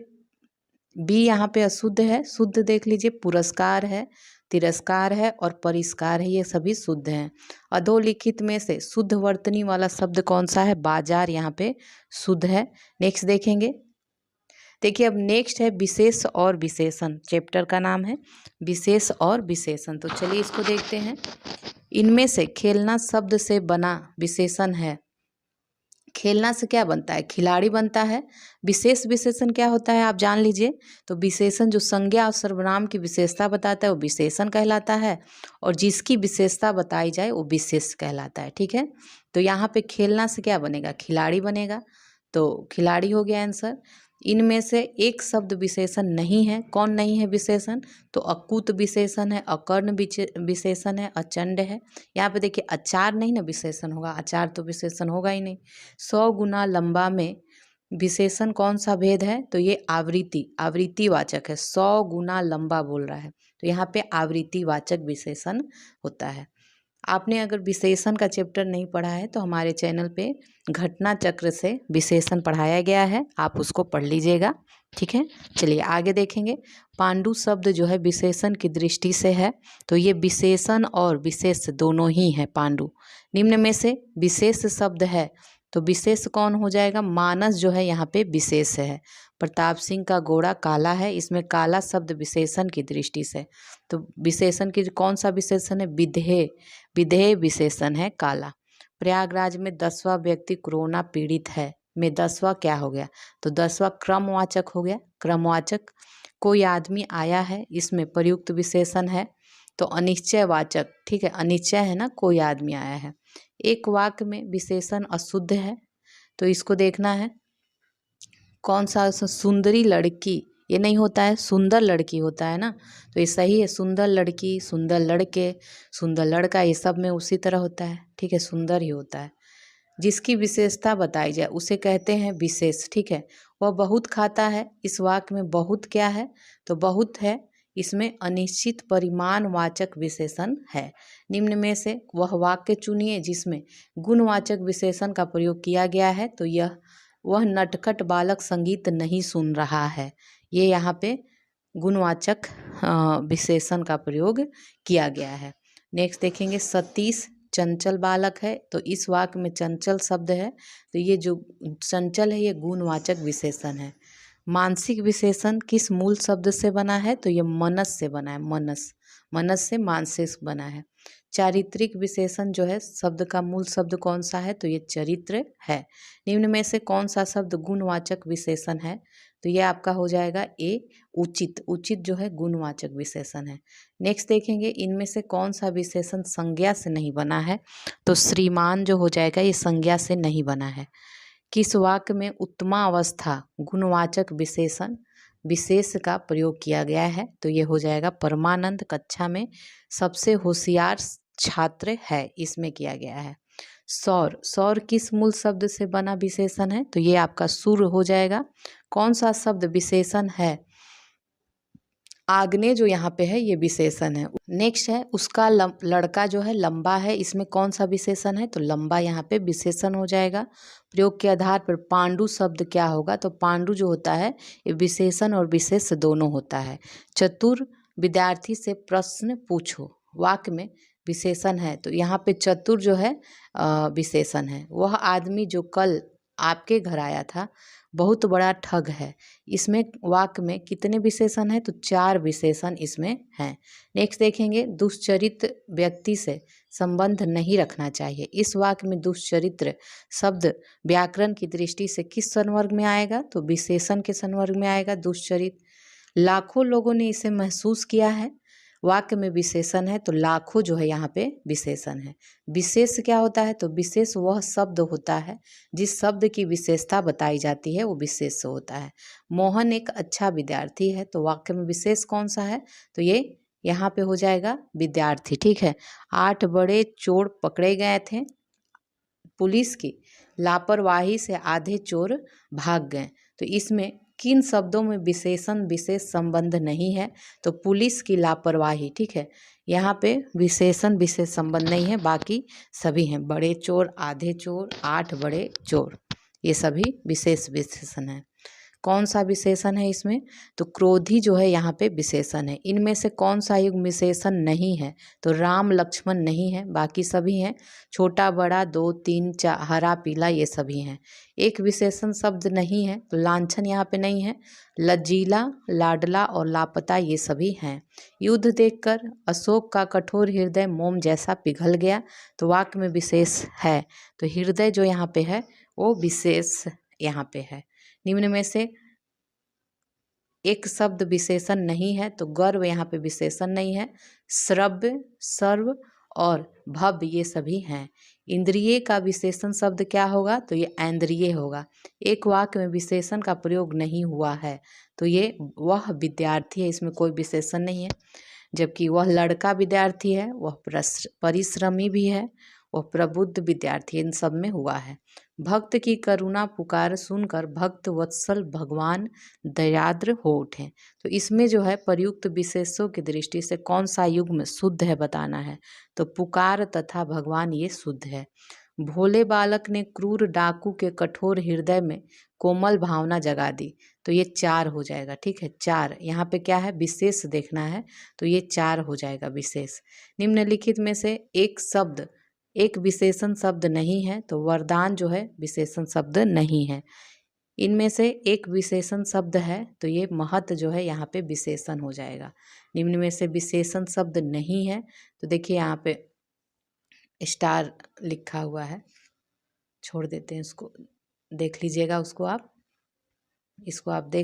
[SPEAKER 1] बी यहाँ पे अशुद्ध है। शुद्ध देख लीजिए पुरस्कार है, तिरस्कार है और परिष्कार है, ये सभी शुद्ध हैं। अधोलिखित में से शुद्ध वर्तनी वाला शब्द कौन सा है? बाजार यहाँ पे शुद्ध है। नेक्स्ट देखेंगे, देखिए अब नेक्स्ट है विशेष और विशेषण, चैप्टर का नाम है विशेष और विशेषण। तो चलिए इसको देखते हैं। इनमें से खेलना शब्द से बना विशेषण है। खेलना से क्या बनता है? खिलाड़ी बनता है। विशेष विशेषण क्या होता है आप जान लीजिए। तो विशेषण जो संज्ञा और सर्वनाम की विशेषता बताता है वो विशेषण कहलाता है, और जिसकी विशेषता बताई जाए वो विशेष कहलाता है। ठीक है, तो यहाँ पे खेलना से क्या बनेगा? खिलाड़ी बनेगा, तो खिलाड़ी हो गया आंसर। इनमें से एक शब्द विशेषण नहीं है। कौन नहीं है विशेषण? तो अकुत विशेषण है, अकर्ण विशेषण है, अचंड है। यहाँ पे देखिए अचार नहीं ना विशेषण होगा, अचार तो विशेषण होगा ही नहीं। 100 गुना लंबा में विशेषण कौन सा भेद है? तो ये आवृत्ति, आवृत्तिवाचक है। 100 गुना लंबा बोल रहा है तो यहाँ पे आवृत्तिवाचक विशेषण होता है। आपने अगर विशेषण का चैप्टर नहीं पढ़ा है तो हमारे चैनल पे घटना चक्र से विशेषण पढ़ाया गया है, आप उसको पढ़ लीजिएगा। ठीक है, चलिए आगे देखेंगे। पांडु शब्द जो है विशेषण की दृष्टि से है, तो ये विशेषण और विशेष दोनों ही है पांडु। निम्न में से विशेष शब्द है तो विशेष कौन हो जाएगा? मानस जो है यहाँ पे विशेष है। प्रताप सिंह का घोड़ा काला है, इसमें काला शब्द विशेषण की दृष्टि से, तो विशेषण की कौन सा विशेषण है? विधेय, विधेय विशेषण है काला। प्रयागराज में 10वां व्यक्ति कोरोना पीड़ित है में 10वां क्या हो गया? तो 10वां क्रमवाचक हो गया, क्रमवाचक। कोई आदमी आया है, इसमें प्रयुक्त विशेषण है तो अनिश्चयवाचक। ठीक है, अनिश्चय है ना, कोई आदमी आया है। एक वाक्य में विशेषण अशुद्ध है तो इसको देखना है कौन सा। सुंदरी लड़की ये नहीं होता है, सुंदर लड़की होता है ना, तो ये सही है। सुंदर लड़की, सुंदर लड़के, सुंदर लड़का, ये सब में उसी तरह होता है। ठीक है, सुंदर ही होता है। जिसकी विशेषता बताई जाए उसे कहते हैं विशेष। ठीक है, वह बहुत खाता है, इस वाक्य में बहुत क्या है? तो बहुत है, इसमें अनिश्चित परिमाणवाचक विशेषण है। निम्न में से वह वाक्य चुनिए जिसमें गुणवाचक विशेषण का प्रयोग किया गया है, तो यह वह नटखट बालक संगीत नहीं सुन रहा है, ये यहाँ पे गुणवाचक विशेषण का प्रयोग किया गया है। नेक्स्ट देखेंगे, सतीश चंचल बालक है, तो इस वाक्य में चंचल शब्द है तो ये जो चंचल है ये गुणवाचक विशेषण है। मानसिक विशेषण किस मूल शब्द से बना है? तो ये मनस से बना है, मनस, मनस से मानसिक बना है। चारित्रिक विशेषण जो है शब्द का मूल शब्द कौन सा है? तो ये चरित्र है। निम्न में से कौन सा शब्द गुणवाचक विशेषण है? तो ये आपका हो जाएगा ए उचित। उचित जो है गुणवाचक विशेषण है। नेक्स्ट देखेंगे, इनमें से कौन सा विशेषण संज्ञा से नहीं बना है? तो श्रीमान जो हो जाएगा ये संज्ञा से नहीं बना है। किस वाक्य में उत्तमा अवस्था गुणवाचक विशेषण विशेष का प्रयोग किया गया है? तो ये हो जाएगा परमानंद कक्षा में सबसे होशियार छात्र है, इसमें किया गया है। सौर, सौर किस मूल शब्द से बना विशेषण है? तो ये आपका सूर हो जाएगा। कौन सा शब्द विशेषण है? आग्नेय जो यहाँ पे है ये विशेषण है। नेक्स्ट है उसका लड़का जो है लंबा है, इसमें कौन सा विशेषण है? तो लंबा यहाँ पे विशेषण हो जाएगा। प्रयोग के आधार पर पांडु शब्द क्या होगा? तो पांडु जो होता है ये विशेषण और विशेष दोनों होता है। चतुर विद्यार्थी से प्रश्न पूछो, वाक्य में विशेषण है तो यहाँ पे चतुर जो है विशेषण है। वह आदमी जो कल आपके घर आया था बहुत बड़ा ठग है, इसमें वाक्य में कितने विशेषण हैं? तो 4 विशेषण इसमें हैं। नेक्स्ट देखेंगे, दुष्चरित्र व्यक्ति से संबंध नहीं रखना चाहिए। इस वाक्य में दुष्चरित्र शब्द व्याकरण की दृष्टि से किस संवर्ग में आएगा? तो विशेषण के संवर्ग में आएगा दुष्चरित्र। लाखों लोगों ने इसे महसूस किया है, वाक्य में विशेषण है तो लाखों जो है यहाँ पे विशेषण है। विशेष क्या होता है? तो विशेष वह शब्द होता है जिस शब्द की विशेषता बताई जाती है वो विशेष होता है। मोहन एक अच्छा विद्यार्थी है, तो वाक्य में विशेष कौन सा है? तो ये यहाँ पे हो जाएगा विद्यार्थी। ठीक है, 8 बड़े चोर पकड़े गए थे, पुलिस की लापरवाही से आधे चोर भाग गए, तो इसमें किन शब्दों में विशेषण विशेष संबंध नहीं है? तो पुलिस की लापरवाही, ठीक है। यहाँ पे विशेषण विशेष संबंध नहीं है, बाकी सभी हैं। बड़े चोर, आधे चोर, 8 बड़े चोर, ये सभी विशेष विशेषण हैं। कौन सा विशेषण है इसमें? तो क्रोधी जो है यहाँ पे विशेषण है। इनमें से कौन सा युग्म विशेषण नहीं है? तो राम लक्ष्मण नहीं है, बाकी सभी हैं। छोटा बड़ा, 2 3 हरा पीला, ये सभी हैं। एक विशेषण शब्द नहीं है, तो लांछन यहाँ पे नहीं है। लज्जीला, लाडला और लापता, ये सभी हैं। युद्ध देखकर अशोक का कठोर हृदय मोम जैसा पिघल गया, तो वाक्य में विशेष है। तो हृदय जो यहाँ पे है वो विशेष यहाँ पे है। निम्न में से एक शब्द विशेषण नहीं है, तो गर्व यहाँ पे विशेषण नहीं है। श्रव्य, सर्व और भव्य, ये सभी हैं। इंद्रिय का विशेषण शब्द क्या होगा? तो ये ऐन्द्रिय होगा। एक वाक्य में विशेषण का प्रयोग नहीं हुआ है, तो ये वह विद्यार्थी है, इसमें कोई विशेषण नहीं है। जबकि वह लड़का विद्यार्थी है, वह परिश्रमी भी है, वह प्रबुद्ध विद्यार्थी, इन सब में हुआ है। भक्त की करुणा पुकार सुनकर भक्त वत्सल भगवान दयाद्र हो उठे। तो इसमें जो है प्रयुक्त विशेषों की दृष्टि से कौन सा युग्म शुद्ध है बताना है। तो पुकार तथा भगवान, ये शुद्ध है। भोले बालक ने क्रूर डाकू के कठोर हृदय में कोमल भावना जगा दी, तो ये 4 हो जाएगा, ठीक है। 4 यहाँ पे क्या है? विशेष देखना है, तो ये 4 हो जाएगा विशेष। निम्नलिखित में से एक विशेषण शब्द नहीं है, तो वरदान जो है विशेषण शब्द नहीं है। इनमें से एक विशेषण शब्द है, तो ये महत जो है यहाँ पे विशेषण हो जाएगा। निम्न में से विशेषण शब्द नहीं है, तो देखिए यहाँ पे स्टार लिखा हुआ है, छोड़ देते हैं उसको, देख लीजिएगा उसको आप, इसको आप देख